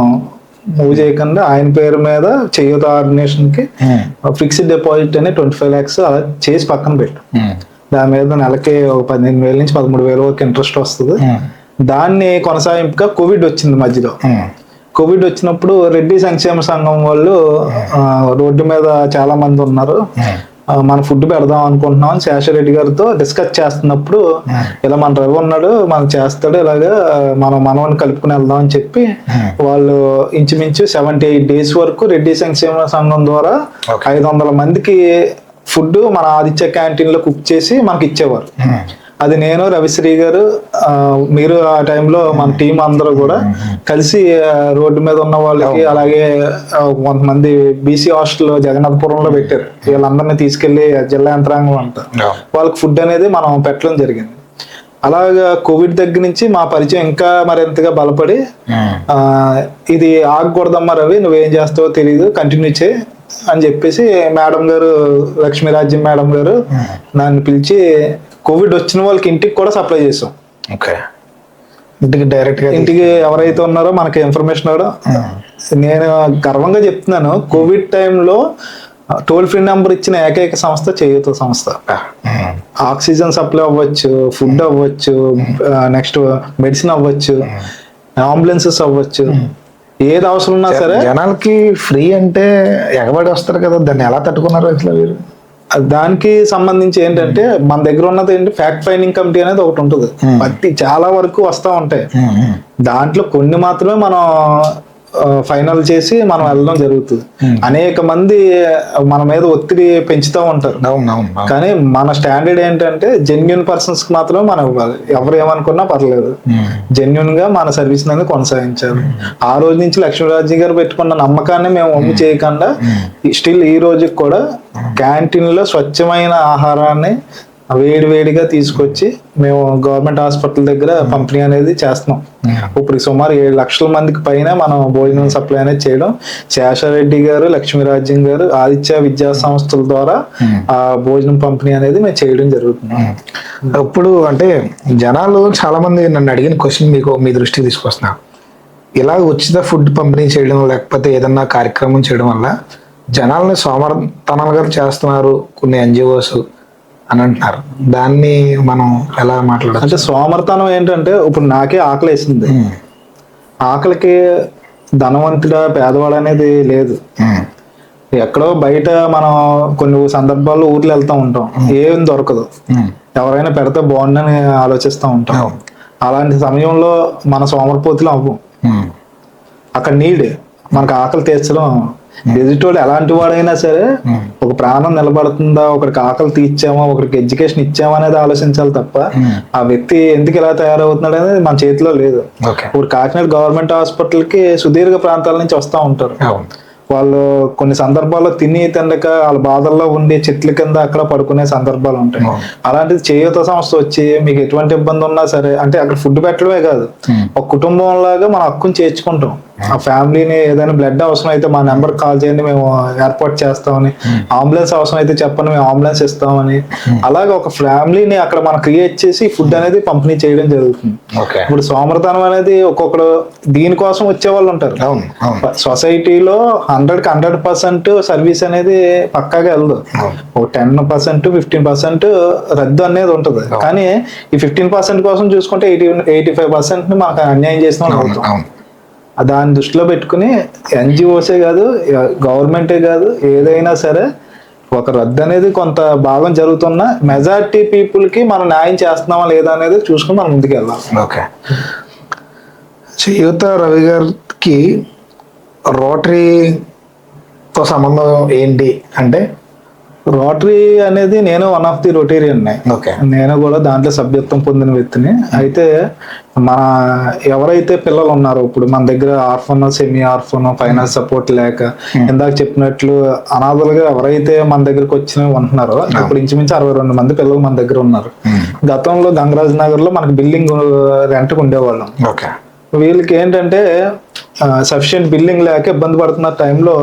మూవ్ చేయకుండా ఆయన పేరు మీద చేయూత ఆర్గనైజేషన్ కి ఫిక్స్డ్ డిపాజిట్ అని 25 lakhs అలా చేసి పక్కన పెట్టు. దాని మీద నెలకి 15,000 నుంచి 13,000 వరకు ఇంట్రెస్ట్ వస్తుంది. దాన్ని కొనసాగింపుగా కోవిడ్ వచ్చింది మధ్యలో. కోవిడ్ వచ్చినప్పుడు రెడ్డి సంక్షేమ సంఘం వాళ్ళు రోడ్డు మీద చాలా మంది ఉన్నారు, మన ఫుడ్ పెడదాం అనుకుంటున్నాం అని శేషారెడ్డి గారితో డిస్కస్ చేస్తున్నప్పుడు, ఇలా మన రవి ఉన్నాడు, మనం చేస్తాడు, ఇలాగా మనం మనవని కలుపుకుని వెళ్దాం అని చెప్పి వాళ్ళు ఇంచుమించు 78 days వరకు రెడ్డి సంక్షేమ సంఘం ద్వారా 500 మందికి ఫుడ్ మన ఆదిత్య క్యాంటీన్ లో కుక్ చేసి మనకి ఇచ్చేవారు. అది నేను, రవిశ్రీ గారు, మీరు ఆ టైంలో మన టీం అందరూ కూడా కలిసి రోడ్డు మీద ఉన్న వాళ్ళకి, అలాగే కొంతమంది బీసీ హాస్టల్ జగన్నాథపురంలో పెట్టారు, వీళ్ళందరినీ తీసుకెళ్లి జిల్లా యంత్రాంగం అంతా వాళ్ళకి ఫుడ్ అనేది మనం పెట్టడం జరిగింది. అలాగా కోవిడ్ దగ్గర నుంచి మా పరిచయం ఇంకా మరింతగా బలపడి, ఇది ఆగకూడదమ్మా రవి, నువ్వేం చేస్తావో తెలియదు, కంటిన్యూ చేయి అని చెప్పేసి మేడం గారు, లక్ష్మీరాజ్యం మేడం గారు నన్ను పిలిచి కోవిడ్ వచ్చిన వాళ్ళకి ఇంటికి కూడా సప్లై చేసాం. ఇంటికి ఎవరైతే ఉన్నారో మనకి ఇన్ఫర్మేషన్ కూడా. నేను గర్వంగా చెప్తున్నాను, కోవిడ్ టైంలో టోల్ ఫ్రీ నెంబర్ ఇచ్చిన ఏకైక సంస్థ చేయూత సంస్థ. ఆక్సిజన్ సప్లై అవ్వచ్చు, ఫుడ్ అవ్వచ్చు, నెక్స్ట్ మెడిసిన్ అవ్వచ్చు, అంబులెన్సెస్ అవ్వచ్చు, ఏది అవసరం ఉన్నా సరే. జనాలకి ఫ్రీ అంటే ఎగబడి వస్తారు కదా, దాన్ని ఎలా తట్టుకున్నారు అసలు మీరు? దానికి సంబంధించి ఏంటంటే మన దగ్గర ఉన్నది ఏంటి, ఫ్యాక్ట్ ఫైండింగ్ కమిటీ అనేది ఒకటి ఉంటుంది. ప్రతి చాలా వరకు వస్తూ ఉంటాయి, దాంట్లో కొన్ని మాత్రమే మనం ఫైనల్ చేసి మనం వెళ్ళడం జరుగుతుంది. అనేక మంది మన మీద ఒత్తిడి పెంచుతూ ఉంటారు, కానీ మన స్టాండర్డ్ ఏంటంటే జెన్యున్ పర్సన్స్ కి మాత్రమే మనం ఇవ్వాలి. ఎవరు ఏమనుకున్నా పర్లేదు, జెన్యున్ గా మన సర్వీస్ అనేది కొనసాగించాలి. ఆ రోజు నుంచి లక్ష్మీరాజ్యం గారు పెట్టుకున్న నమ్మకాన్ని మేము వమ్ము చేయకుండా స్టిల్ ఈ రోజుకి కూడా క్యాంటీన్ లో స్వచ్ఛమైన ఆహారాన్ని వేడిగా తీసుకొచ్చి మేము గవర్నమెంట్ హాస్పిటల్ దగ్గర పంపిణీ అనేది చేస్తున్నాం. ఇప్పుడు సుమారు 7 లక్షల మందికి పైన మనం భోజనం సప్లై అనేది చేయడం, శేషారెడ్డి గారు, లక్ష్మీరాజ్యం గారు, ఆదిత్య విద్యా సంస్థల ద్వారా ఆ భోజనం పంపిణీ అనేది మేము చేయడం జరుగుతుంది. ఇప్పుడు అంటే జనాలు చాలా మంది నన్ను అడిగిన క్వశ్చన్ మీకు మీ దృష్టికి తీసుకొస్తున్నా, ఇలా ఉచిత ఫుడ్ పంపిణీ చేయడం లేకపోతే ఏదన్నా కార్యక్రమం చేయడం వల్ల జనాలని సోమర్తనంగా చేస్తున్నారు కొన్ని NGOs అని అంటున్నారు. దాన్ని మనం ఎలా మాట్లాడాలి? అంటే సోమర్తనం ఏంటంటే, ఇప్పుడు నాకే ఆకలి వేసింది, ఆకలికి ధనవంతుడా పేదవాడు అనేది లేదు. ఎక్కడో బయట మనం కొన్ని సందర్భాల్లో ఊర్లో వెళ్తూ ఉంటాం, ఏం దొరకదు, ఎవరైనా పెడితే బాగుండని ఆలోచిస్తూ ఉంటాం. అలాంటి సమయంలో మన సోమరిపోతులు అవ్వం. అక్కడ నీడ్ మనకు ఆకలి తీర్చడం, ఎదుటోడు ఎలాంటి వాడైనా సరే ఒక ప్రాణం నిలబడుతుందా, ఒకరికి ఆకలి తీర్చామా, ఒకరికి ఎడ్యుకేషన్ ఇచ్చామా అనేది ఆలోచించాలి తప్ప ఆ వ్యక్తి ఎందుకు ఇలా తయారవుతున్నాడు అనేది మన చేతిలో లేదు. ఇప్పుడు కాకినాడ గవర్నమెంట్ హాస్పిటల్ కి సుదీర్ఘ ప్రాంతాల నుంచి వస్తూ ఉంటారు. వాళ్ళు కొన్ని సందర్భాల్లో తినక వాళ్ళ బాధల్లో ఉండి చెట్ల కింద అక్కడ పడుకునే సందర్భాలు ఉంటాయి. అలాంటిది చేయూత సంస్థ వచ్చి మీకు ఎటువంటి ఇబ్బంది ఉన్నా సరే, అంటే అక్కడ ఫుడ్ పెట్టడమే కాదు, ఒక కుటుంబం లాగా మన హక్కుని చేర్చుకుంటాం. ఆ ఫ్యామిలీని ఏదైనా బ్లడ్ అవసరం అయితే మా నెంబర్ కాల్ చేయండి, మేము ఏర్పాటు చేస్తామని, అంబులెన్స్ అవసరం అయితే చెప్పండి, మేము అంబులెన్స్ ఇస్తామని, అలాగే ఒక ఫ్యామిలీని అక్కడ మనం క్రియేట్ చేసి ఫుడ్ అనేది పంపిణీ చేయడం జరుగుతుంది. ఇప్పుడు సోమరతనం అనేది ఒక్కొక్కరు దీనికోసం వచ్చే వాళ్ళు ఉంటారు. సొసైటీలో 100% సర్వీస్ అనేది పక్కాగా వెళ్ళదు. ఒక 10%, 15% రద్దు అనేది ఉంటుంది. కానీ ఈ 15% కోసం చూసుకుంటే 85% మనకు అన్యాయం చేసిన వాళ్ళు అవుతాం. దాన్ని దృష్టిలో పెట్టుకుని ఎన్జిఓసే కాదు, గవర్నమెంటే కాదు, ఏదైనా సరే ఒక రద్దు అనేది కొంత భాగం జరుగుతున్నా మెజారిటీ పీపుల్ కి మనం న్యాయం చేస్తున్నామా లేదా అనేది చూసుకుని మనం ముందుకు వెళ్దాం. ఓకే, చేయూత రవి గారికి రోటరీతో సంబంధం ఏంటి అంటే? రోటరీ అనేది నేను వన్ ఆఫ్ ది రొటేరియన్. నేను కూడా దాంట్లో సభ్యత్వం పొందిన వ్యక్తిని. అయితే మన ఎవరైతే పిల్లలు ఉన్నారో ఇప్పుడు మన దగ్గర orphan, semi orphan, finance support లేక ఇందాక చెప్పినట్లు అనాథలుగా ఎవరైతే మన దగ్గరకు వచ్చి ఉంటున్నారో ఇప్పుడు ఇంచుమించు 62 మంది పిల్లలు మన దగ్గర ఉన్నారు. గతంలో గంగరాజ్ నగర్ లో మనకి బిల్డింగ్ రెంట్కి ఉండేవాళ్ళం. వీళ్ళకి ఏంటంటే సఫిషియెంట్ బిల్డింగ్ లేక ఇబ్బంది పడుతున్న టైంలో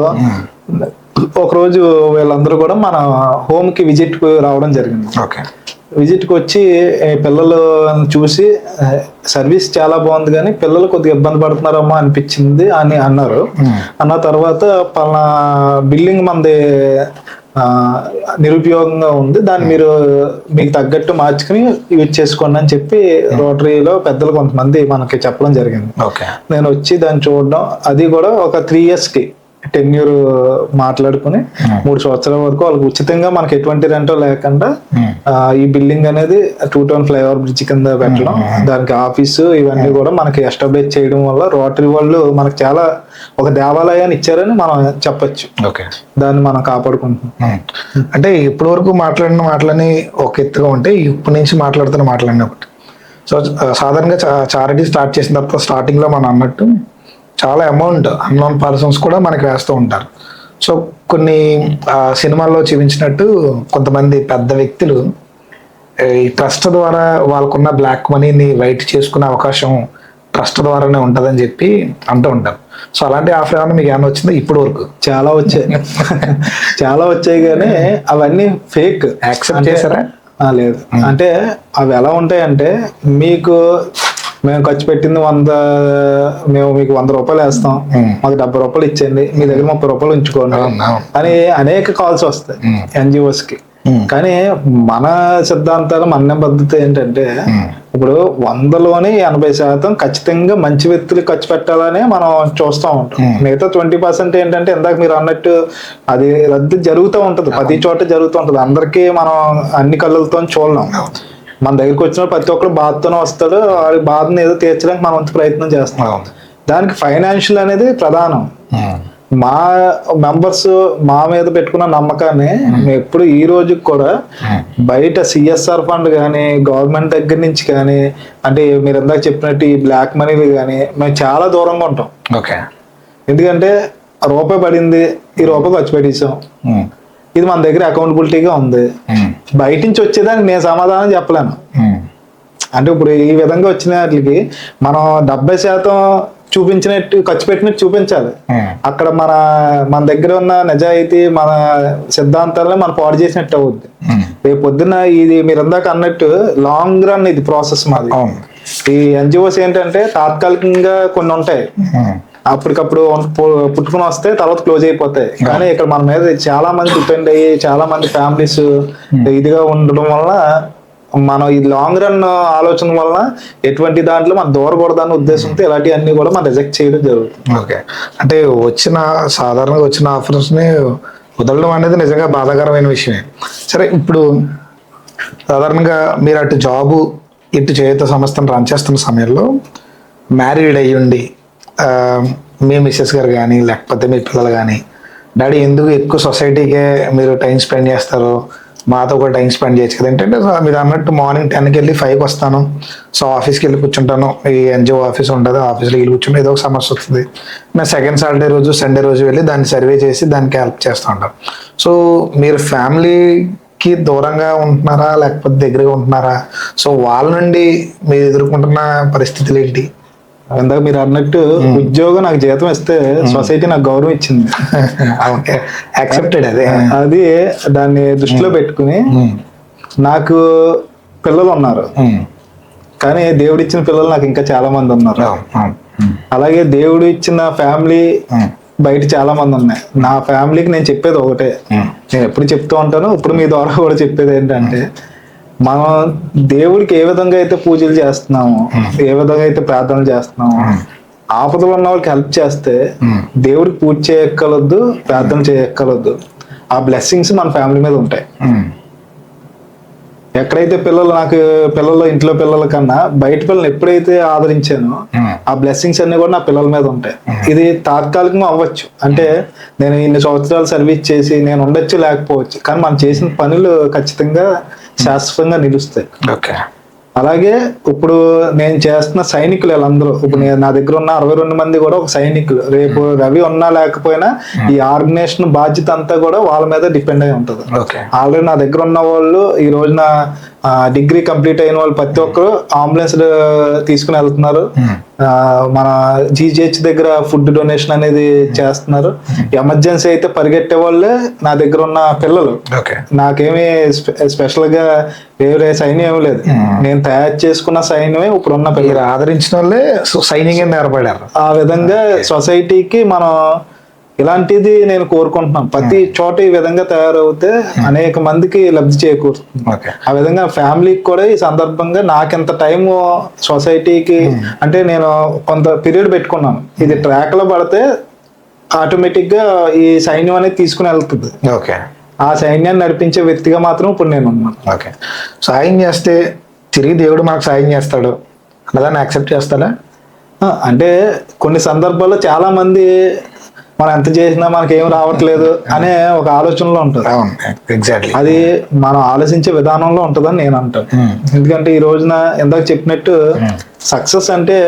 ఒకరోజు వీళ్ళందరూ కూడా మన హోమ్ కి విజిట్ కు రావడం జరిగింది. విజిట్ కి వచ్చి పిల్లలు చూసి సర్వీస్ చాలా బాగుంది కానీ పిల్లలు కొద్దిగా ఇబ్బంది పడుతున్నారమ్మా అనిపించింది అని అన్నారు. అన్న తర్వాత పలానా బిల్డింగ్ మనది నిరుపయోగంగా ఉంది, దాన్ని మీరు మీకు తగ్గట్టు మార్చుకుని యూజ్ చేసుకోండి అని చెప్పి రోటరీలో పెద్దలు కొంతమంది మనకి చెప్పడం జరిగింది. నేను వచ్చి దాన్ని చూడడం, అది కూడా ఒక 3 years కి టెన్యూర్ మాట్లాడుకుని 3 సంవత్సరాల వరకు వాళ్ళకి ఉచితంగా మనకి ఎటువంటి రెంటో లేకుండా ఈ బిల్డింగ్ అనేది 2 టౌన్ ఫ్లైఓవర్ బ్రిడ్జ్ కింద పెట్టడం, దానికి ఆఫీసు ఇవన్నీ కూడా మనకి ఎస్టాబ్లిష్ చేయడం వల్ల రోటరీ వాళ్ళు మనకి చాలా ఒక దేవాలయాన్ని ఇచ్చారని మనం చెప్పొచ్చు. దాన్ని మనం కాపాడుకుంటున్నాం. అంటే ఇప్పటి వరకు మాట్లాడిన మాటలని ఒక ఎత్తుగా ఉంటే ఇప్పటి నుంచి మాట్లాడుతున్న మాటలన్నీ ఒకటి. సో సాధారణంగా చారిటీ స్టార్ట్ చేసిన తర్వాత స్టార్టింగ్ లో మనం అన్నట్టు చాలా అమౌంట్ అన్నోన్ పర్సన్స్ కూడా మనకి వేస్తూ ఉంటారు. సో కొన్ని సినిమాల్లో చూపించినట్టు కొంతమంది పెద్ద వ్యక్తులు ఈ ట్రస్ట్ ద్వారా వాళ్ళకున్న బ్లాక్ మనీని వైట్ చేసుకునే అవకాశం ట్రస్ట్ ద్వారానే ఉంటుందని చెప్పి అంటూ ఉంటారు. సో అలాంటి ఆఫర్ ఏమైనా మీకు ఏమైనా వచ్చిందా? ఇప్పుడు వరకు చాలా వచ్చాయి కానీ అవన్నీ ఫేక్. యాక్సెప్ట్ చేశారా? లేదు. అంటే అవి ఎలా ఉంటాయంటే, మీకు మేము ఖర్చు పెట్టింది 100, మేము మీకు 100 రూపాయలు వేస్తాం, మాకు 70 రూపాయలు ఇచ్చేయండి, మీ దగ్గర 30 రూపాయలు ఉంచుకోండి అని అనేక కాల్స్ వస్తాయి ఎన్జిఓస్ కి. కానీ మన సిద్ధాంతాలు, మన పద్ధతి ఏంటంటే ఇప్పుడు 100లోని 80% ఖచ్చితంగా మంచి వ్యక్తులు ఖర్చు పెట్టాలని మనం చూస్తూ ఉంటాం. మిగతా 20% ఏంటంటే ఇందాక మీరు అన్నట్టు అది రద్దు జరుగుతూ ఉంటది, ప్రతి చోట జరుగుతూ ఉంటది. అందరికీ మనం అన్ని కళ్ళతో చూడలేం. మన దగ్గరికి వచ్చిన ప్రతి ఒక్కరు బాధతోనే వస్తాడు, వాడి బాధను ఏదో తీర్చడానికి మనం వంతు ప్రయత్నం చేస్తున్నాం. దానికి ఫైనాన్షియల్ అనేది ప్రధానం. మా మెంబర్స్ మా మీద పెట్టుకున్న నమ్మకాన్ని మేము ఎప్పుడు ఈ రోజుకి కూడా బయట CSR ఫండ్ కానీ గవర్నమెంట్ దగ్గర నుంచి కానీ, అంటే మీరు ఇందాక చెప్పినట్టు ఈ బ్లాక్ మనీలు కానీ మేము చాలా దూరంగా ఉంటాం. ఎందుకంటే రూపాయి పడింది, ఈ రూపాయి ఖర్చు పెట్టేసాం, ఇది మన దగ్గర అకౌంటబిలిటీగా ఉంది. బయట నుంచి వచ్చేదానికి నేను సమాధానం చెప్పలేను. అంటే ఇప్పుడు ఈ విధంగా వచ్చిన వాటికి మనం 70% చూపించినట్టు ఖర్చు పెట్టినట్టు చూపించాలి. అక్కడ మన దగ్గర ఉన్న నిజాయితీ, మన సిద్ధాంతాలని మనం పాడు చేసినట్టు అవుద్ది. రేపు పొద్దున్న ఇది మీరు ఇందాక అన్నట్టు లాంగ్ రన్ ఇది ప్రాసెస్ మాది. ఈ ఎన్జిఓస్ ఏంటంటే తాత్కాలికంగా కొన్ని ఉంటాయి, అప్పటికప్పుడు పుట్టుకుని వస్తే తర్వాత క్లోజ్ అయిపోతాయి. కానీ ఇక్కడ మన మీద చాలా మంది డిపెండ్ అయ్యి చాలా మంది ఫ్యామిలీస్ ఇదిగా ఉండడం వల్ల మనం ఈ లాంగ్ రన్ ఆలోచన వల్ల ఎటువంటి దాంట్లో మనం దూరకూడదన్న ఉద్దేశంతో ఇలాంటి అన్ని కూడా మనం రిజెక్ట్ చేయడం జరుగుతుంది. అంటే సాధారణంగా వచ్చిన ఆఫర్స్ ని వదలడం అనేది నిజంగా బాధాకరమైన విషయమే. సరే, ఇప్పుడు సాధారణంగా మీరు అటు జాబు ఇటు చేయూత సంస్థను రన్ చేస్తున్న సమయంలో మ్యారీడ్ అయ్యుండి మీ మిస్సెస్ గారు కానీ లేకపోతే మీ పిల్లలు కానీ, డాడీ ఎందుకు ఎక్కువ సొసైటీకే మీరు టైం స్పెండ్ చేస్తారు, మాతో కూడా టైం స్పెండ్ చేయొచ్చు కదా ఏంటంటే, మీరు అన్నట్టు మార్నింగ్ 10కి వెళ్ళి 5కి వస్తాను, సో ఆఫీస్కి వెళ్ళి కూర్చుంటాను, ఈ ఎన్జిఓ ఆఫీస్ ఉంటుంది, ఆఫీస్లో వెళ్ళి కూర్చుంటే ఏదో ఒక సమస్య వస్తుంది, మేము సెకండ్ సాటర్డే రోజు సండే రోజు వెళ్ళి దాన్ని సర్వే చేసి దానికి హెల్ప్ చేస్తూ ఉంటాం. సో మీరు ఫ్యామిలీకి దూరంగా ఉంటున్నారా లేకపోతే దగ్గరగా ఉంటున్నారా? సో వాళ్ళ నుండి మీరు ఎదుర్కొంటున్న పరిస్థితులు ఏంటి? ఇందాక మీరు అన్నట్టు ఉద్యోగం నాకు జీతం ఇస్తే సొసైటీ నాకు గౌరవం ఇచ్చింది. యాక్సెప్టెడ్ అది దాన్ని దృష్టిలో పెట్టుకుని నాకు పిల్లలు ఉన్నారు, కానీ దేవుడు ఇచ్చిన పిల్లలు నాకు ఇంకా చాలా మంది ఉన్నారు. అలాగే దేవుడు ఇచ్చిన ఫ్యామిలీ బయట చాలా మంది ఉన్నాయి. నా ఫ్యామిలీకి నేను చెప్పేది ఒకటే, నేను ఎప్పుడు చెప్తూ ఉంటాను, ఇప్పుడు మీ ద్వారా కూడా చెప్పేది ఏంటంటే, మనం దేవుడికి ఏ విధంగా అయితే పూజలు చేస్తున్నామో, ఏ విధంగా అయితే ప్రార్థనలు చేస్తున్నామో, ఆపదలు ఉన్న వాళ్ళకి హెల్ప్ చేస్తే దేవుడికి పూజ చేయక్కలొద్దు, ప్రార్థన చేయక్కలొద్దు, ఆ బ్లెస్సింగ్స్ మన ఫ్యామిలీ మీద ఉంటాయి. ఎక్కడైతే పిల్లలు ఇంట్లో పిల్లల కన్నా బయట పిల్లలు ఎప్పుడైతే ఆదరించానో ఆ బ్లెస్సింగ్స్ అన్ని కూడా నా పిల్లల మీద ఉంటాయి. ఇది తాత్కాలికంగా అవ్వచ్చు, అంటే నేను ఇన్ని సంవత్సరాలు సర్వీస్ చేసి నేను ఉండొచ్చు లేకపోవచ్చు, కానీ మనం చేసిన పనులు ఖచ్చితంగా శాశ్వతంగా నిలుస్తాయి. ఓకే. అలాగే ఇప్పుడు నేను చేస్తున్న సైనికులు వీళ్ళందరూ, ఇప్పుడు నా దగ్గర ఉన్న 62 మంది కూడా ఒక సైనికులు. రేపు రవి ఉన్నా లేకపోయినా ఈ ఆర్గనైజేషన్ బాధ్యత అంతా కూడా వాళ్ళ మీద డిపెండ్ అయి ఉంటుంది. ఆల్రెడీ నా దగ్గర ఉన్న వాళ్ళు ఈ రోజున డిగ్రీ కంప్లీట్ అయిన వాళ్ళు ప్రతి ఒక్కరు అంబులెన్స్ తీసుకుని వెళ్తున్నారు. మన జీజీహెచ్ దగ్గర ఫుడ్ డొనేషన్ అనేది చేస్తున్నారు. ఎమర్జెన్సీ అయితే పరిగెట్టే వాళ్ళే నా దగ్గర ఉన్న పిల్లలు. నాకేమి స్పెషల్ గా వేరే సైన్యం ఏమి లేదు, నేను తయారు చేసుకున్న సైన్యమే ఇప్పుడు ఉన్న పిల్లలు. ఆదరించిన వాళ్ళే సైన్యంగా ఏర్పడారు. ఆ విధంగా సొసైటీకి మనం ఇలాంటిది నేను కోరుకుంటున్నాను. ప్రతి చోట ఈ విధంగా తయారవుతే అనేక మందికి లబ్ధి చేకూరుతుంది. ఆ విధంగా ఫ్యామిలీకి కూడా ఈ సందర్భంగా నాకెంత టైం సొసైటీకి, అంటే నేను కొంత పీరియడ్ పెట్టుకున్నాను, ఇది ట్రాక్ లో పడితే ఆటోమేటిక్ గా ఈ సైన్యం అనేది తీసుకుని వెళ్తుంది. ఆ సైన్యాన్ని నడిపించే వ్యక్తిగా మాత్రం ఇప్పుడు నేను ఉన్నాను. సాయం చేస్తే తిరిగి దేవుడు మనకు సాయం చేస్తాడు అన్నదాన్ని యాక్సెప్ట్ చేస్తాడా? అంటే కొన్ని సందర్భాల్లో చాలా మంది మనం ఎంత చేసినా మనకి ఏం రావట్లేదు అనే ఒక ఆలోచనలో ఉంటుంది. ఎగ్జాక్ట్లీ, అది మనం ఆలోచించే విధానంలో ఉంటుందని నేను అంటాను. ఎందుకంటే ఈ రోజున ఎందాక చెప్పినట్టు సక్సెస్ అంటే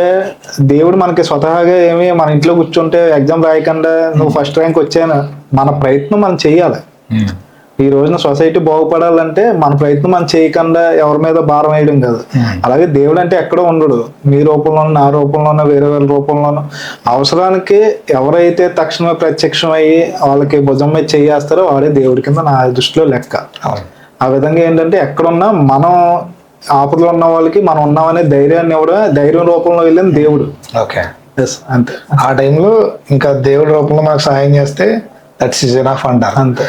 దేవుడు మనకి స్వతహాగా ఏమి మన ఇంట్లో కూర్చుంటే ఎగ్జామ్ రాయకుండా నువ్వు ఫస్ట్ ర్యాంక్ వచ్చాను, మన ప్రయత్నం మనం చెయ్యాలి. ఈ రోజున సొసైటీ బాగుపడాలంటే మన ప్రయత్నం మనం చేయకుండా ఎవరి మీద భారం వేయడం కాదు. అలాగే దేవుడు అంటే ఎక్కడో ఉండడు, మీ రూపంలోనూ నా రూపంలోనూ వేరే వేరే రూపంలోనూ. అవసరానికి ఎవరైతే తక్షణమే ప్రత్యక్షం అయ్యి వాళ్ళకి భుజం మీద చేయేస్తారో వాడే దేవుడి కింద నా దృష్టిలో లెక్క. ఆ విధంగా ఏంటంటే ఎక్కడున్నా మనం ఆపదలో ఉన్న వాళ్ళకి మనం ఉన్నామనే ధైర్యాన్ని ఇవ్వడం, ధైర్యం రూపంలో వెళ్ళిన దేవుడు. అంతే. ఆ టైంలో ఇంకా దేవుడి రూపంలో మనకు సహాయం చేస్తే దట్స్ ఇస్ ఎనఫ్ అంటారు. అంతే.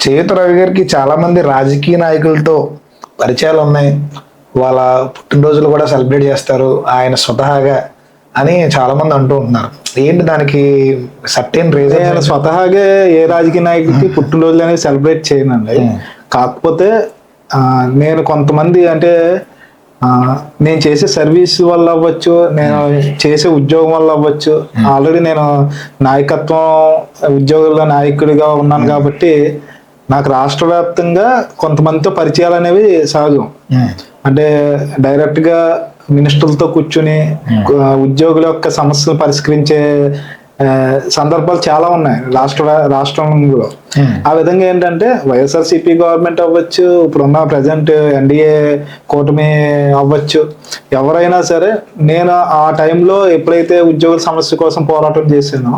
చేయూత రవి గారికి చాలా మంది రాజకీయ నాయకులతో పరిచయాలు ఉన్నాయి, వాళ్ళ పుట్టినరోజులు కూడా సెలబ్రేట్ చేస్తారు ఆయన స్వతహాగా అని చాలా మంది అంటూ ఉంటున్నారు. ఏంటి దానికి సర్టెన్ రీజన్? స్వతహాగా ఏ రాజకీయ నాయకుడికి పుట్టినరోజులు అనేది సెలబ్రేట్ చేయనండి. కాకపోతే నేను కొంతమంది అంటే నేను చేసే సర్వీస్ వల్ల అవ్వచ్చు, నేను చేసే ఉద్యోగం వల్ల అవ్వచ్చు, ఆల్రెడీ నేను నాయకత్వం ఉద్యోగుల్లో నాయకుడిగా ఉన్నాను కాబట్టి నాకు రాష్ట్ర వ్యాప్తంగా కొంతమందితో పరిచయాలు అనేవి సహజం. అంటే డైరెక్ట్ గా మినిస్టర్లతో కూర్చుని ఉద్యోగుల యొక్క సమస్యలు పరిష్కరించే సందర్భాలు చాలా ఉన్నాయి రాష్ట్రంలో. ఆ విధంగా ఏంటంటే వైఎస్ఆర్సీపీ గవర్నమెంట్ అవ్వచ్చు, ఇప్పుడున్న ప్రజెంట్ ఎన్డీఏ కూటమి అవ్వచ్చు, ఎవరైనా సరే నేను ఆ టైంలో ఎప్పుడైతే ఉద్యోగుల సమస్య కోసం పోరాటం చేసానో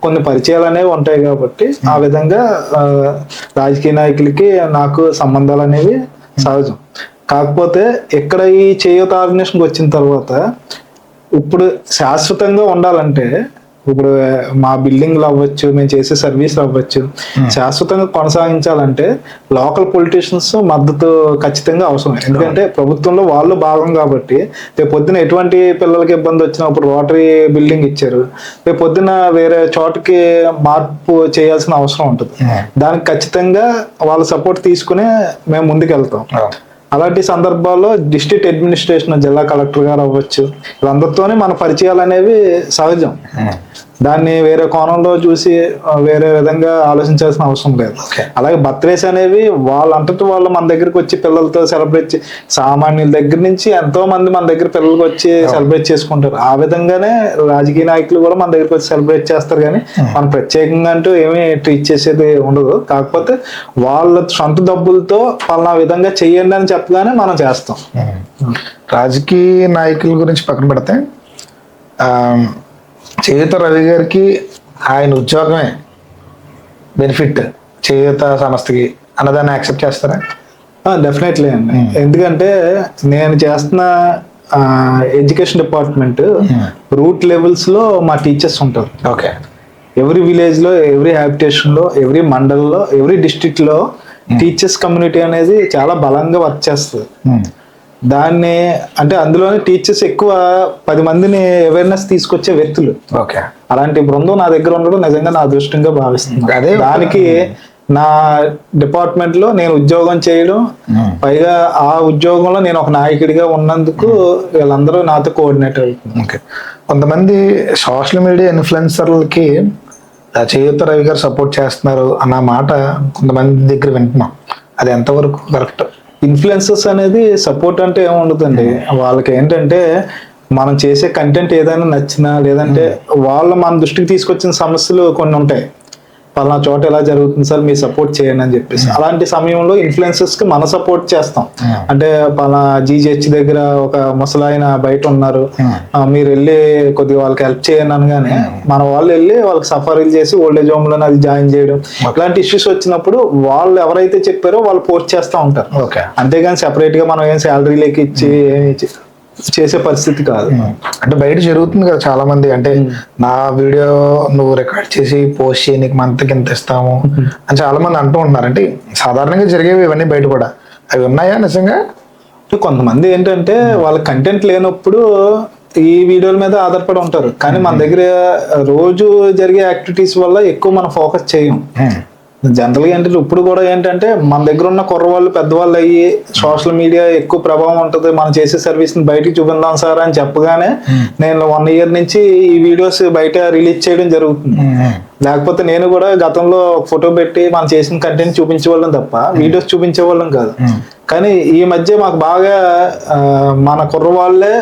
కొన్ని పరిచయాలు అనేవి ఉంటాయి కాబట్టి ఆ విధంగా రాజకీయ నాయకులకి నాకు సంబంధాలు అనేవి సహజం. కాకపోతే ఇక్కడ ఈ చేయూత ఆర్గనైజేషన్కి వచ్చిన తర్వాత ఇప్పుడు శాశ్వతంగా ఉండాలంటే, ఇప్పుడు మా బిల్డింగ్లు అవ్వచ్చు, మేము చేసే సర్వీసులు అవ్వచ్చు, శాశ్వతంగా కొనసాగించాలంటే లోకల్ పొలిటీషియన్స్ మద్దతు ఖచ్చితంగా అవసరం. ఎందుకంటే ప్రభుత్వంలో వాళ్ళు భాగం కాబట్టి రేపు పొద్దున ఎటువంటి పిల్లలకి ఇబ్బంది వచ్చినా, ఇప్పుడు రోటరీ బిల్డింగ్ ఇచ్చారు, రేపు పొద్దున వేరే చోటకి మార్పు చేయాల్సిన అవసరం ఉంటుంది. దానికి ఖచ్చితంగా వాళ్ళ సపోర్ట్ తీసుకునే మేము ముందుకు వెళ్తాం. అలాంటి సందర్భాల్లో డిస్ట్రిక్ట్ అడ్మినిస్ట్రేషన్ జిల్లా కలెక్టర్ గారు అవ్వచ్చు, వీళ్ళందరితోనే మన పరిచయాలు అనేవి సహజం. దాన్ని వేరే కోణంలో చూసి వేరే విధంగా ఆలోచించాల్సిన అవసరం లేదు. అలాగే బర్త్డేస్ అనేవి వాళ్ళంతటి వాళ్ళు మన దగ్గరికి వచ్చి పిల్లలతో సెలబ్రేట్, సామాన్యుల దగ్గర నుంచి ఎంతో మంది మన దగ్గర పిల్లలకి వచ్చి సెలబ్రేట్ చేసుకుంటారు. ఆ విధంగానే రాజకీయ నాయకులు కూడా మన దగ్గరికి వచ్చి సెలబ్రేట్ చేస్తారు. కానీ మనం ప్రత్యేకంగా అంటూ ఏమీ ట్రీట్ చేసేది ఉండదు. కాకపోతే వాళ్ళ సొంత డబ్బులతో పలానా విధంగా చెయ్యండి అని చెప్పగానే మనం చేస్తాం. రాజకీయ నాయకుల గురించి పక్కన పెడితే చేయూత రవి గారికి ఆయన ఉద్యోగమే బెనిఫిట్ చేయూత సంస్థకి అన్నదాన్ని యాక్సెప్ట్ చేస్తారా? డెఫినెట్లీ అండి. ఎందుకంటే నేను చేస్తున్న ఎడ్యుకేషన్ డిపార్ట్మెంట్ రూట్ లెవెల్స్ లో మా టీచర్స్ ఉంటారు. ఓకే. ఎవ్రీ విలేజ్ లో, ఎవ్రీ హ్యాబిటేషన్ లో, ఎవ్రీ మండల్లో, ఎవ్రీ డిస్ట్రిక్ట్ లో టీచర్స్ కమ్యూనిటీ అనేది చాలా బలంగా వర్క్ చేస్తుంది. దాన్ని అంటే అందులోనే టీచర్స్ ఎక్కువ 10 మందిని అవేర్నెస్ తీసుకొచ్చే వ్యక్తులు. ఓకే. అలాంటి బృందం నా దగ్గర ఉండడం నిజంగా నా అదృష్టంగా భావిస్తుంది. అదే దానికి నా డిపార్ట్మెంట్ లో నేను ఉద్యోగం చేయడం, పైగా ఆ ఉద్యోగంలో నేను ఒక నాయకుడిగా ఉన్నందుకు వీళ్ళందరూ నాతో కోఆర్డినేట్ అవుతుంది. ఓకే. కొంతమంది సోషల్ మీడియా ఇన్ఫ్లుయెన్సర్లకి చేయూత రవి గారు సపోర్ట్ చేస్తున్నారు అన్న మాట కొంతమంది దగ్గర వింటున్నాం. అది ఎంతవరకు కరెక్ట్? ఇన్ఫ్లుయెన్సర్స్ అనేది సపోర్ట్ అంటే ఏముండదండి. వాళ్ళకి ఏంటంటే మనం చేసే కంటెంట్ ఏదైనా నచ్చినా, లేదంటే వాళ్ళు మన దృష్టికి తీసుకొచ్చిన సమస్యలు కొన్ని ఉంటాయి. పలానా చోట ఎలా జరుగుతుంది సార్, మీరు సపోర్ట్ చేయండి అని చెప్పేసి. అలాంటి సమయంలో ఇన్ఫ్లుయెన్సర్స్ కి మనం సపోర్ట్ చేస్తాం. అంటే పలానా జీజీహెచ్ దగ్గర ఒక ముసలాయన బయట ఉన్నారు, మీరు వెళ్ళి కొద్దిగా వాళ్ళకి హెల్ప్ చేయండి అనగానే మన వాళ్ళు వెళ్ళి వాళ్ళకి సఫారీలు చేసి ఓల్డేజ్ హోమ్ లో అది జాయిన్ చేయడం, ఇలాంటి ఇష్యూస్ వచ్చినప్పుడు వాళ్ళు ఎవరైతే చెప్పారో వాళ్ళు పోస్ట్ చేస్తూ ఉంటారు. అంతేగాని సెపరేట్ గా మనం ఏం శాలరీలోకి ఇచ్చి చేసే పరిస్థితి కాదు. అంటే బయట జరుగుతుంది కదా చాలా మంది, అంటే నా వీడియో నువ్వు రికార్డ్ చేసి పోస్ట్ చేయి, నీకు మంత్కి ఎంత ఇస్తాము అని చాలా మంది అంటూ ఉంటున్నారు. అంటే సాధారణంగా జరిగేవి ఇవన్నీ బయట కూడా అవి ఉన్నాయా నిజంగా? కొంతమంది ఏంటంటే వాళ్ళ కంటెంట్ లేనప్పుడు ఈ వీడియోల మీద ఆధారపడి ఉంటారు. కానీ మన దగ్గర రోజు జరిగే యాక్టివిటీస్ వల్ల ఎక్కువ మనం ఫోకస్ చేయం. జనరల్గా ఏంటంటే ఇప్పుడు కూడా ఏంటంటే మన దగ్గర ఉన్న కుర్రవాళ్ళు పెద్దవాళ్ళు అయ్యి సోషల్ మీడియా ఎక్కువ ప్రభావం ఉంటుంది, మనం చేసే సర్వీస్ ని బయటికి చూపిందాం సార్ అని చెప్పగానే నేను 1 year నుంచి ఈ వీడియోస్ బయట రిలీజ్ చేయడం జరుగుతుంది. లేకపోతే నేను కూడా గతంలో ఫోటో పెట్టి మనం చేసిన కంటెంట్ చూపించేవాళ్ళం తప్ప వీడియోస్ చూపించేవాళ్ళం కాదు. కానీ ఈ మధ్య మాకు బాగా మన కుర్రవాళ్ళే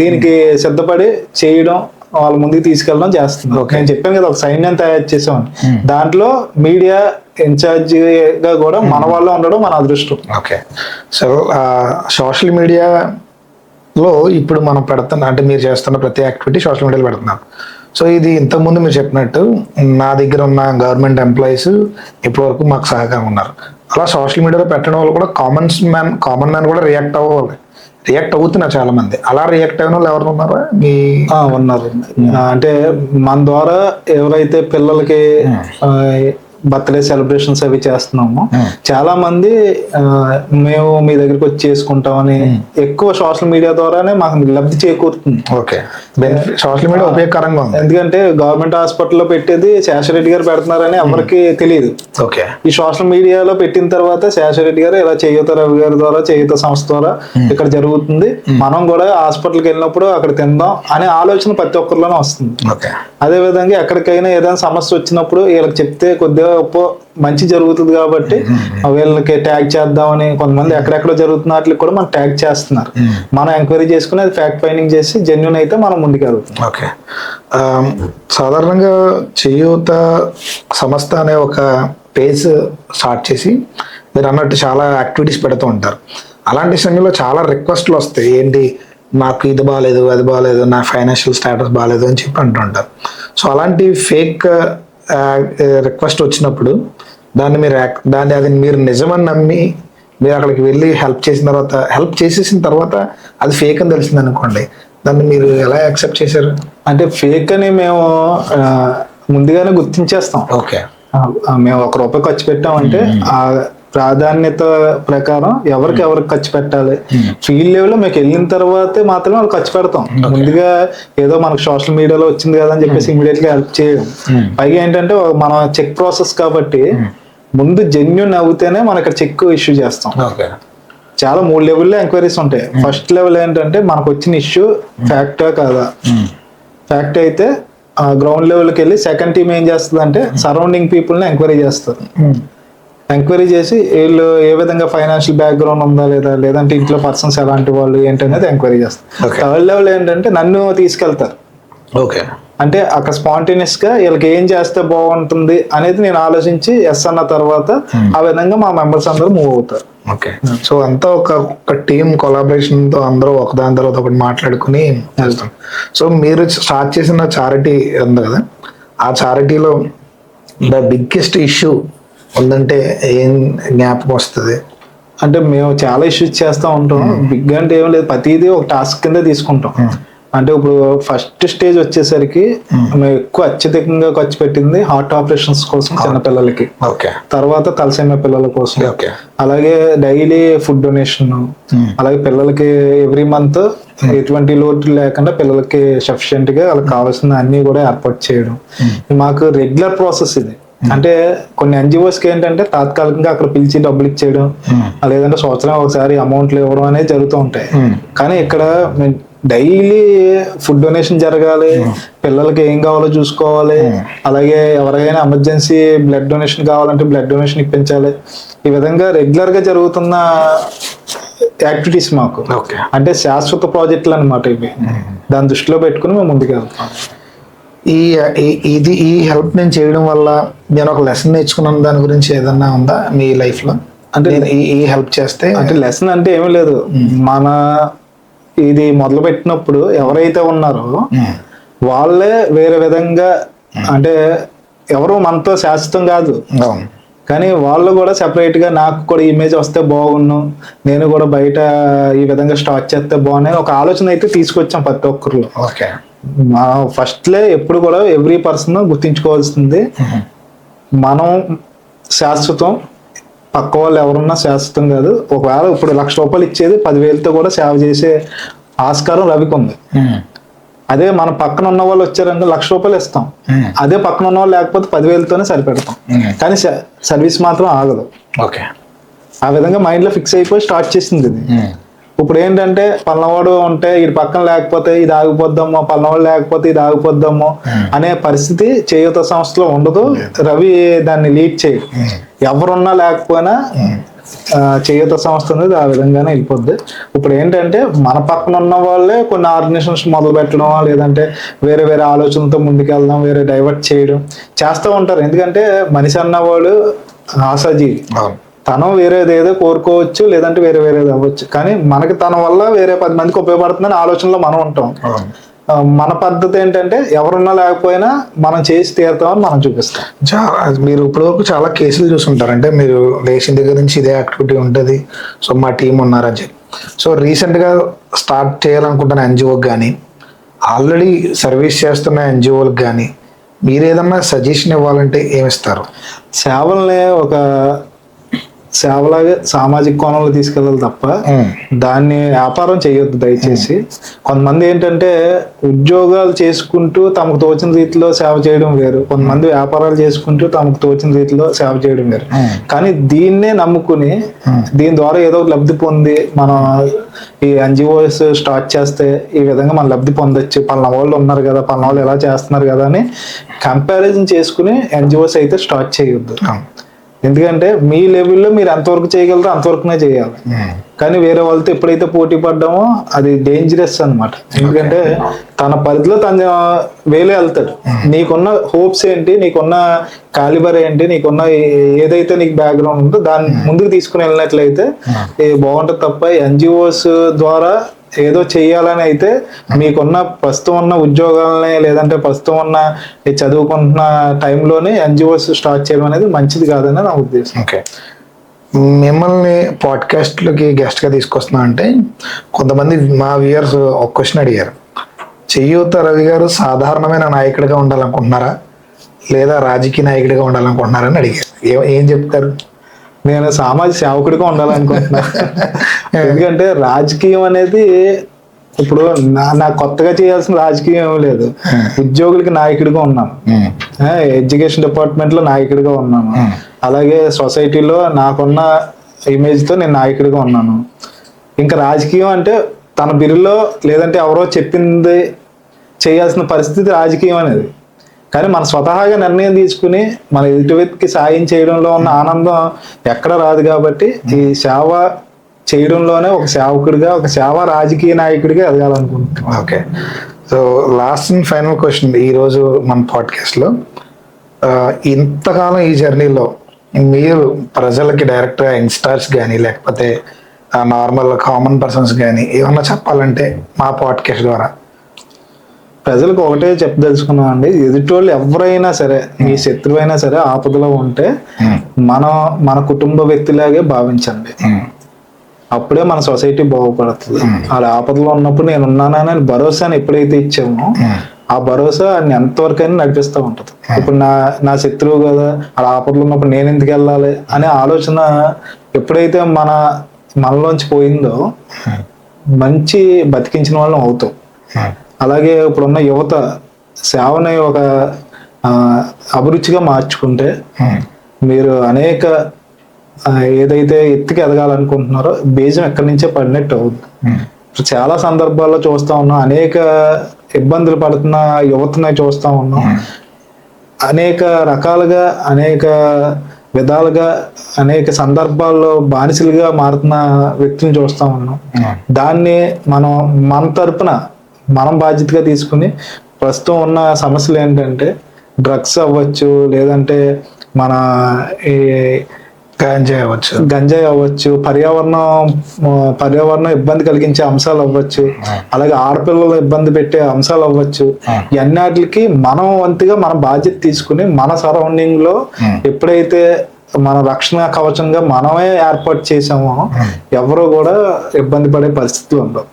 దీనికి సిద్ధపడి చేయడం, వాళ్ళ ముందుకు తీసుకెళ్ళడం చేస్తున్నాం. నేను చెప్పాను కదా, ఒక సైన్యం తయారు చేసామని. దాంట్లో మీడియా ఇన్ఛార్జ్ గా కూడా మన వాళ్ళు ఉండడం మన అదృష్టం. ఓకే. సో సోషల్ మీడియాలో ఇప్పుడు మనం పెడుతున్న, అంటే మీరు చేస్తున్న ప్రతి యాక్టివిటీ సోషల్ మీడియాలో పెడుతున్నారు. సో ఇది ఇంతకుముందు మీరు చెప్పినట్టు నా దగ్గర ఉన్న గవర్నమెంట్ ఎంప్లాయీస్ ఇప్పటి వరకు మాకు సహకారం ఉన్నారు. అలా సోషల్ మీడియాలో పెట్టడం వల్ల కూడా కామన్ మ్యాన్ కూడా రియాక్ట్ అవుతున్నారు చాలా మంది. అలా రియాక్ట్ అయిన వాళ్ళు ఎవరు ఉన్నారా? ఉన్నారు. అంటే మన ద్వారా ఎవరైతే పిల్లలకి బర్త్డే సెలబ్రేషన్స్ అవి చేస్తున్నాము, చాలా మంది మేము మీ దగ్గరికి వచ్చి చేసుకుంటామని ఎక్కువ సోషల్ మీడియా ద్వారానే మాకు లబ్ధి చేకూరుతుంది. ఓకే. సోషల్ మీడియా ఉపయోగకరంగా ఉంది. ఎందుకంటే గవర్నమెంట్ హాస్పిటల్లో పెట్టేది శేషరెడ్డి గారు పెడుతున్నారని ఎవరికి తెలియదు. ఓకే. ఈ సోషల్ మీడియాలో పెట్టిన తర్వాత శేషరెడ్డి గారు ఇలా చేయూత రవి గారి ద్వారా, చేయూత సంస్థ ద్వారా ఇక్కడ జరుగుతుంది, మనం కూడా హాస్పిటల్కి వెళ్ళినప్పుడు అక్కడ తిందాం అనే ఆలోచన ప్రతి ఒక్కరిలోనే వస్తుంది. అదే విధంగా ఎక్కడికైనా ఏదైనా సమస్య వచ్చినప్పుడు వీళ్ళకి చెప్తే కొద్దిగా మంచి జరుగుతుంది కాబట్టి వీళ్ళకి ట్యాగ్ చేద్దామని కొంతమంది ఎక్కడెక్కడ జరుగుతున్న వాటికి కూడా మనం ట్యాగ్ చేస్తున్నారు. మనం ఎంక్వైరీ చేసుకుని అది ఫ్యాక్ట్ ఫైండింగ్ చేసి జెన్యూన్ అయితే మనం ముందుకు వెళ్తాం. ఓకే. సాధారణంగా చేయూత సంస్థ అనే ఒక పేజ్ స్టార్ట్ చేసి మీరు అన్నట్టు చాలా యాక్టివిటీస్ పెడుతూ ఉంటారు. అలాంటి సమయంలో చాలా రిక్వెస్ట్లు వస్తాయి, ఏంటి నాకు ఇది బాగాలేదు, అది బాగాలేదు, నా ఫైనాన్షియల్ స్టేటస్ బాగాలేదు అని చెప్పి అంటుంటారు. సో అలాంటి ఫేక్ రిక్వెస్ట్ వచ్చినప్పుడు అది మీరు నిజమని నమ్మి మీరు అక్కడికి వెళ్ళి హెల్ప్ చేసేసిన తర్వాత అది ఫేక్ అని తెలిసింది అనుకోండి, దాన్ని మీరు ఎలా యాక్సెప్ట్ చేశారు? అంటే ఫేక్ అని మేము ముందుగానే గుర్తించేస్తాం. ఓకే. మేము ₹1 ఖర్చు పెట్టామంటే ఆ ప్రాధాన్యత ప్రకారం ఎవరికి ఖర్చు పెట్టాలి, ఫీల్డ్ లెవెల్ లో మీకు వెళ్ళిన తర్వాతే మాత్రమే వాళ్ళు ఖర్చు పెడతాం. ముందుగా ఏదో మనకు సోషల్ మీడియాలో వచ్చింది కదా అని చెప్పేసి ఇమీడియట్ గా హెల్ప్ చేయడం. పైగా ఏంటంటే మన చెక్ ప్రాసెస్ కాబట్టి ముందు జెన్యూన్ అవుతేనే మనం ఇక్కడ చెక్ ఇష్యూ చేస్తాం. చాలా 3 లెవెల్లో ఎంక్వైరీస్ ఉంటాయి. ఫస్ట్ లెవెల్ ఏంటంటే మనకు వచ్చిన ఇష్యూ ఫ్యాక్టా కాదా, ఫ్యాక్ట్ అయితే గ్రౌండ్ లెవెల్కి వెళ్ళి సెకండ్ టీమ్ ఏం చేస్తుంది అంటే సరౌండింగ్ పీపుల్ని ఎంక్వైరీ చేస్తారు. ఎంక్వైరీ చేసి వీళ్ళు ఏ విధంగా ఫైనాన్షియల్ బ్యాక్గ్రౌండ్ ఉందా లేదా, లేదంటే ఇంట్లో పర్సన్స్ ఎలాంటి వాళ్ళు ఏంటనేది ఎంక్వైరీ చేస్తారు. థర్డ్ లెవెల్ ఏంటంటే నన్ను తీసుకెళ్తారు. ఓకే, అంటే అక్కడ స్పాంటేనియస్ గా వీళ్ళకి ఏం చేస్తే బాగుంటుంది అనేది నేను ఆలోచించి ఎస్ అన్న తర్వాత ఆ విధంగా మా మెంబర్స్ అందరూ మూవ్ అవుతారు. ఓకే, సో అంతా ఒక టీమ్ కొలాబరేషన్ తో అందరూ ఒకదాని తర్వాత ఒకటి మాట్లాడుకుని వెళ్తాం. సో మీరు స్టార్ట్ చేసిన చారిటీ ఉంది కదా, ఆ చారిటీలో ద బిగ్గెస్ట్ ఇష్యూ ఉందంటే ఏం జ్ఞాపకం వస్తుంది? అంటే మేము చాలా ఇష్యూస్ చేస్తూ ఉంటాం. బిగ్ అంటే ఏం లేదు, ప్రతిదీ ఒక టాస్క్ కింద తీసుకుంటాం. అంటే ఇప్పుడు ఫస్ట్ స్టేజ్ వచ్చేసరికి మేము ఎక్కువ అత్యధికంగా ఖర్చు పెట్టింది హార్ట్ ఆపరేషన్స్ కోసం చిన్నపిల్లలకి, తర్వాత తలసేమియా పిల్లల కోసం, అలాగే డైలీ ఫుడ్ డొనేషన్, అలాగే పిల్లలకి ఎవ్రీ మంత్ ఎటువంటి లోటు లేకుండా పిల్లలకి సఫిషియెంట్ గా వాళ్ళకి కావాల్సిన అన్ని కూడా ఏర్పాటు చేయడం. మాకు రెగ్యులర్ ప్రాసెస్ ఇది. అంటే కొన్ని ఎన్జిఓస్కి ఏంటంటే తాత్కాలికంగా అక్కడ పిలిచి డబ్బులు ఇచ్చేయడం, లేదంటే సంవత్సరం ఒకసారి అమౌంట్లు ఇవ్వడం అనేది జరుగుతూ ఉంటాయి. కానీ ఇక్కడ డైలీ ఫుడ్ డొనేషన్ జరగాలి, పిల్లలకి ఏం కావాలో చూసుకోవాలి, అలాగే ఎవరికైనా ఎమర్జెన్సీ బ్లడ్ డొనేషన్ కావాలంటే బ్లడ్ డొనేషన్ ఇప్పించాలి. ఈ విధంగా రెగ్యులర్ గా జరుగుతున్న యాక్టివిటీస్ మాకు. అంటే శాశ్వత ప్రాజెక్టులు అనమాట ఇవి. దాన్ని దృష్టిలో పెట్టుకుని మేము ముందుకు వెళ్తాం. ఈ హెల్ప్ నేను చేయడం వల్ల నేను ఒక లెసన్ నేర్చుకున్నాను, దాని గురించి ఏదన్నా ఉందా మీ లైఫ్ లో? అంటే ఈ హెల్ప్ చేస్తే అంటే లెసన్ అంటే ఏమీ లేదు. మన ఇది మొదలు పెట్టినప్పుడు ఎవరైతే ఉన్నారో వాళ్ళే వేరే విధంగా, అంటే ఎవరు మనతో శాశ్వతం కాదు, కానీ వాళ్ళు కూడా సెపరేట్ గా నాకు కూడా ఇమేజ్ వస్తే బాగున్ను, నేను కూడా బయట ఈ విధంగా స్టార్ట్ చేస్తే బాగున్నాయి ఒక ఆలోచన అయితే తీసుకొచ్చాం ప్రతి ఒక్కరిలో. ఫస్ట్లే ఎప్పుడు కూడా ఎవ్రీ పర్సన్ గుర్తించుకోవాల్సింది, మనం శాశ్వతం, పక్క వాళ్ళు ఎవరున్నా శాశ్వతం కాదు. ఒకవేళ ఇప్పుడు ₹1,00,000 ఇచ్చేది 10,000తో కూడా సేవ చేసే ఆస్కారం రవికి ఉంది. అదే మన పక్కన ఉన్న వాళ్ళు వచ్చారంటే ₹1,00,000 ఇస్తాం, అదే పక్కన ఉన్న వాళ్ళు లేకపోతే 10,000తోనే సరిపెడతాం. కానీ సర్వీస్ మాత్రం ఆగదు. ఆ విధంగా మైండ్ లో ఫిక్స్ అయిపోయి స్టార్ట్ చేసింది ఇది. ఇప్పుడు ఏంటంటే పల్లవాడు ఉంటే ఇది పక్కన లేకపోతే ఇది ఆగిపోద్దాము, పల్లవాడు లేకపోతే ఇది ఆగిపోద్దాము అనే పరిస్థితి చేయూత సంస్థలో ఉండదు. రవి దాన్ని లీడ్ చేయడు. ఎవరున్నా లేకపోయినా చేయూత సంస్థ అనేది ఆ విధంగానే వెళ్ళిపోద్ది. ఇప్పుడు ఏంటంటే మన పక్కన ఉన్న వాళ్ళే కొన్ని ఆర్గనైజేషన్స్ మొదలు పెట్టడం, లేదంటే వేరే వేరే ఆలోచనలతో ముందుకెళ్దాం, వేరే డైవర్ట్ చేయడం చేస్తూ ఉంటారు. ఎందుకంటే మనిషి అన్నవాడు ఆశాజీవి. తను వేరేది ఏదో కోరుకోవచ్చు, లేదంటే వేరే వేరేది అవ్వచ్చు, కానీ మనకి తన వల్ల వేరే 10 మందికి ఉపయోగపడుతుందని ఆలోచనలో మనం ఉంటాం. మన పద్ధతి ఏంటంటే ఎవరున్నా లేకపోయినా మనం చేసి తీరుతామని మనం చూపిస్తాం. మీరు ఇప్పటివరకు చాలా కేసులు చూసుంటారు. అంటే మీరు లేచిన దగ్గర నుంచి ఇదే యాక్టివిటీ ఉంటుంది, సో మా టీం ఉన్నారని చెప్పి. సో రీసెంట్గా స్టార్ట్ చేయాలనుకుంటున్న ఎన్జిఓకి కానీ, ఆల్రెడీ సర్వీస్ చేస్తున్న ఎన్జిఓలకు కానీ మీరు ఏదన్నా సజెషన్ ఇవ్వాలంటే ఏమిస్తారు? సేవల్ని ఒక సేవలాగా సామాజిక కోణంలో తీసుకెళ్ళాలి తప్ప దాన్ని వ్యాపారం చేయొద్దు దయచేసి. కొంతమంది ఏంటంటే ఉద్యోగాలు చేసుకుంటూ తమకు తోచిన రీతిలో సేవ చేయడం వేరు, కొంతమంది వ్యాపారాలు చేసుకుంటూ తమకు తోచిన రీతిలో సేవ చేయడం వేరు. కానీ దీన్నే నమ్ముకుని దీని ద్వారా ఏదో లబ్ధి పొంది మనం ఈ ఎన్జిఓస్ స్టార్ట్ చేస్తే ఈ విధంగా మనం లబ్ధి పొందొచ్చు, పలానా వాళ్ళు ఉన్నారు కదా, పలానా వాళ్ళు ఎలా చేస్తున్నారు కదా అని కంపారిజన్ చేసుకుని ఎన్జిఓస్ అయితే స్టార్ట్ చేయొద్దు. ఎందుకంటే మీ లెవెల్లో మీరు ఎంతవరకు చేయగలరో అంతవరకునే చేయాలి. కానీ వేరే వాళ్ళతో ఎప్పుడైతే పోటీ పడ్డామో అది డేంజరస్ అన్నమాట. ఎందుకంటే తన పరిధిలో తన వేలే వెళ్తాడు. నీకున్న హోప్స్ ఏంటి, నీకున్న కాలిబర్ ఏంటి, నీకున్న ఏదైతే నీకు బ్యాక్గ్రౌండ్ ఉందో దాన్ని ముందుకు తీసుకుని వెళ్ళినట్లయితే బాగుంటుంది తప్ప ఎన్జిఓస్ ద్వారా ఏదో చెయ్యాలని అయితే మీకున్న ప్రస్తుతం ఉన్న ఉద్యోగాలని, లేదంటే ప్రస్తుతం ఉన్న చదువుకుంటున్న టైంలోనే ఎన్జిఓస్ స్టార్ట్ చేయడం అనేది మంచిది కాదని నా ఉద్దేశం. మిమ్మల్ని పాడ్కాస్ట్లకి గెస్ట్గా తీసుకొస్తున్నా అంటే కొంతమంది మా వ్యూయర్స్ ఒక క్వశ్చన్ అడిగారు, చేయూత రవి గారు సాధారణమైన నాయకుడిగా ఉండాలనుకుంటున్నారా లేదా రాజకీయ నాయకుడిగా ఉండాలనుకుంటున్నారని అడిగారు. ఏం చెప్తారు? నేను సామాజిక సేవకుడిగా ఉండాలనుకుంటున్నా. ఎందుకంటే రాజకీయం అనేది ఇప్పుడు నాకు కొత్తగా చేయాల్సిన రాజకీయం ఏమీ లేదు. ఉద్యోగులకి నాయకుడిగా ఉన్నాను, ఎడ్యుకేషన్ డిపార్ట్మెంట్ లో నాయకుడిగా ఉన్నాను, అలాగే సొసైటీలో నాకున్న ఇమేజ్తో నేను నాయకుడిగా ఉన్నాను. ఇంకా రాజకీయం అంటే తన బిరులో లేదంటే ఎవరో చెప్పింది చేయాల్సిన పరిస్థితి రాజకీయం అనేది. కానీ మన స్వతహాగా నిర్ణయం తీసుకుని మన ఎదుటి వ్యక్తికి సాయం చేయడంలో ఉన్న ఆనందం ఎక్కడ రాదు. కాబట్టి ఈ సేవ చేయడంలోనే ఒక సేవకుడిగా, ఒక సేవా రాజకీయ నాయకుడిగా ఎదగాలనుకుంటున్నాను. Okay, so last and final question ఈరోజు మన పాడ్కాస్ట్లో, ఇంతకాలం ఈ జర్నీలో మీరు ప్రజలకి డైరెక్ట్గా యంగ్స్టర్స్ కానీ లేకపోతే నార్మల్ కామన్ పర్సన్స్ కానీ ఏమన్నా చెప్పాలంటే మా పాడ్కాస్ట్ ద్వారా? ప్రజలకు ఒకటే చెప్పదలుచుకున్నాం అండి, ఎదుటోళ్ళు ఎవరైనా సరే, మీ శత్రువు అయినా సరే ఆపదలో ఉంటే మన కుటుంబ వ్యక్తిలాగే భావించండి. అప్పుడే మన సొసైటీ బాగుపడుతుంది. వాళ్ళ ఆపదలో ఉన్నప్పుడు నేను ఉన్నానని భరోసాని ఎప్పుడైతే ఇచ్చామో ఆ భరోసా అన్ని ఎంతవరకైనా నడిపిస్తూ ఉంటుంది. ఇప్పుడు నా శత్రువు కదా, వాళ్ళ ఆపదలో ఉన్నప్పుడు నేను ఎందుకు వెళ్ళాలి అనే ఆలోచన ఎప్పుడైతే మనలోంచి పోయిందో మంచి బతికించిన వాళ్ళం అవుతాం. అలాగే ఇప్పుడున్న యువత సేవని ఒక అభిరుచిగా మార్చుకుంటే మీరు అనేక ఏదైతే ఎత్తుకి ఎదగాలనుకుంటున్నారో బీజం ఎక్కడి నుంచే పడినట్టు అవుతుంది. చాలా సందర్భాల్లో చూస్తా ఉన్నాం, అనేక ఇబ్బందులు పడుతున్న యువతని చూస్తా ఉన్నాం. అనేక రకాలుగా, అనేక విధాలుగా, అనేక సందర్భాల్లో బానిసలుగా మారుతున్న వ్యక్తిని చూస్తా ఉన్నాం. దాన్ని మన తరపున మనం బాధ్యతగా తీసుకుని ప్రస్తుతం ఉన్న సమస్యలు ఏంటంటే డ్రగ్స్ అవ్వచ్చు, లేదంటే మన ఈ గంజాయి అవ్వచ్చు, పర్యావరణం ఇబ్బంది కలిగించే అంశాలు అవ్వచ్చు, అలాగే ఆడపిల్లలు ఇబ్బంది పెట్టే అంశాలు అవ్వచ్చు. ఇవన్నిటికి మనం వంతుగా మన బాధ్యత తీసుకుని మన సరౌండింగ్ లో ఎప్పుడైతే మన రక్షణ కవచంగా మనమే ఏర్పాటు చేసామో ఎవరో కూడా ఇబ్బంది పడే పరిస్థితులు ఉండవు.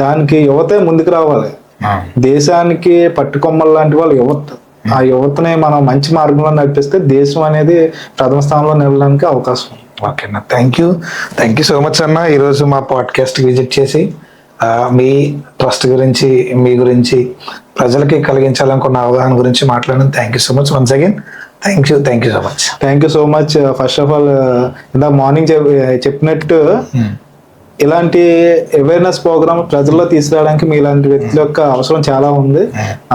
దానికి యువతే ముందుకు రావాలి. దేశానికి పట్టుకొమ్మలు లాంటి వాళ్ళు యువత. ఆ యువతని మనం మంచి మార్గంలో నడిపిస్తే దేశం అనేది ప్రథమ స్థానంలో నిలవడానికి అవకాశం ఉంది. ఓకేనా, థ్యాంక్ యూ సో మచ్ అన్న. ఈరోజు మా పాడ్కాస్ట్ విజిట్ చేసి మీ ట్రస్ట్ గురించి, మీ గురించి, ప్రజలకి కలిగించాలనుకున్న అవగాహన గురించి మాట్లాడడం thank you so much. Once again thank you so much. Thank you so much. First of all ఇందాక మార్నింగ్ చెప్పినట్టు ఇలాంటి అవేర్నెస్ ప్రోగ్రామ్ ప్రజల్లో తీసుకురావడానికి మీ ఇలాంటి వ్యక్తుల యొక్క అవసరం చాలా ఉంది.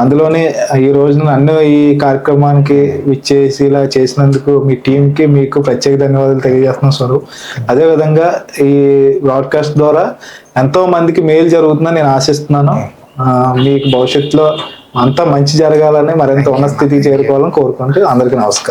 అందులోనే ఈ రోజున అన్ని ఈ కార్యక్రమానికి విచ్చేసి ఇలా చేసినందుకు మీ టీంకి మీకు ప్రత్యేక ధన్యవాదాలు తెలియజేస్తున్నాం స్వరూప్. అదేవిధంగా ఈ బ్రాడ్కాస్ట్ ద్వారా ఎంతో మందికి మేలు జరుగుతుందని నేను ఆశిస్తున్నాను. మీకు భవిష్యత్తులో అంతా మంచి జరగాలని, మరింత ఉన్నత స్థితికి చేరుకోవాలని కోరుకుంటూ అందరికీ నమస్కారం.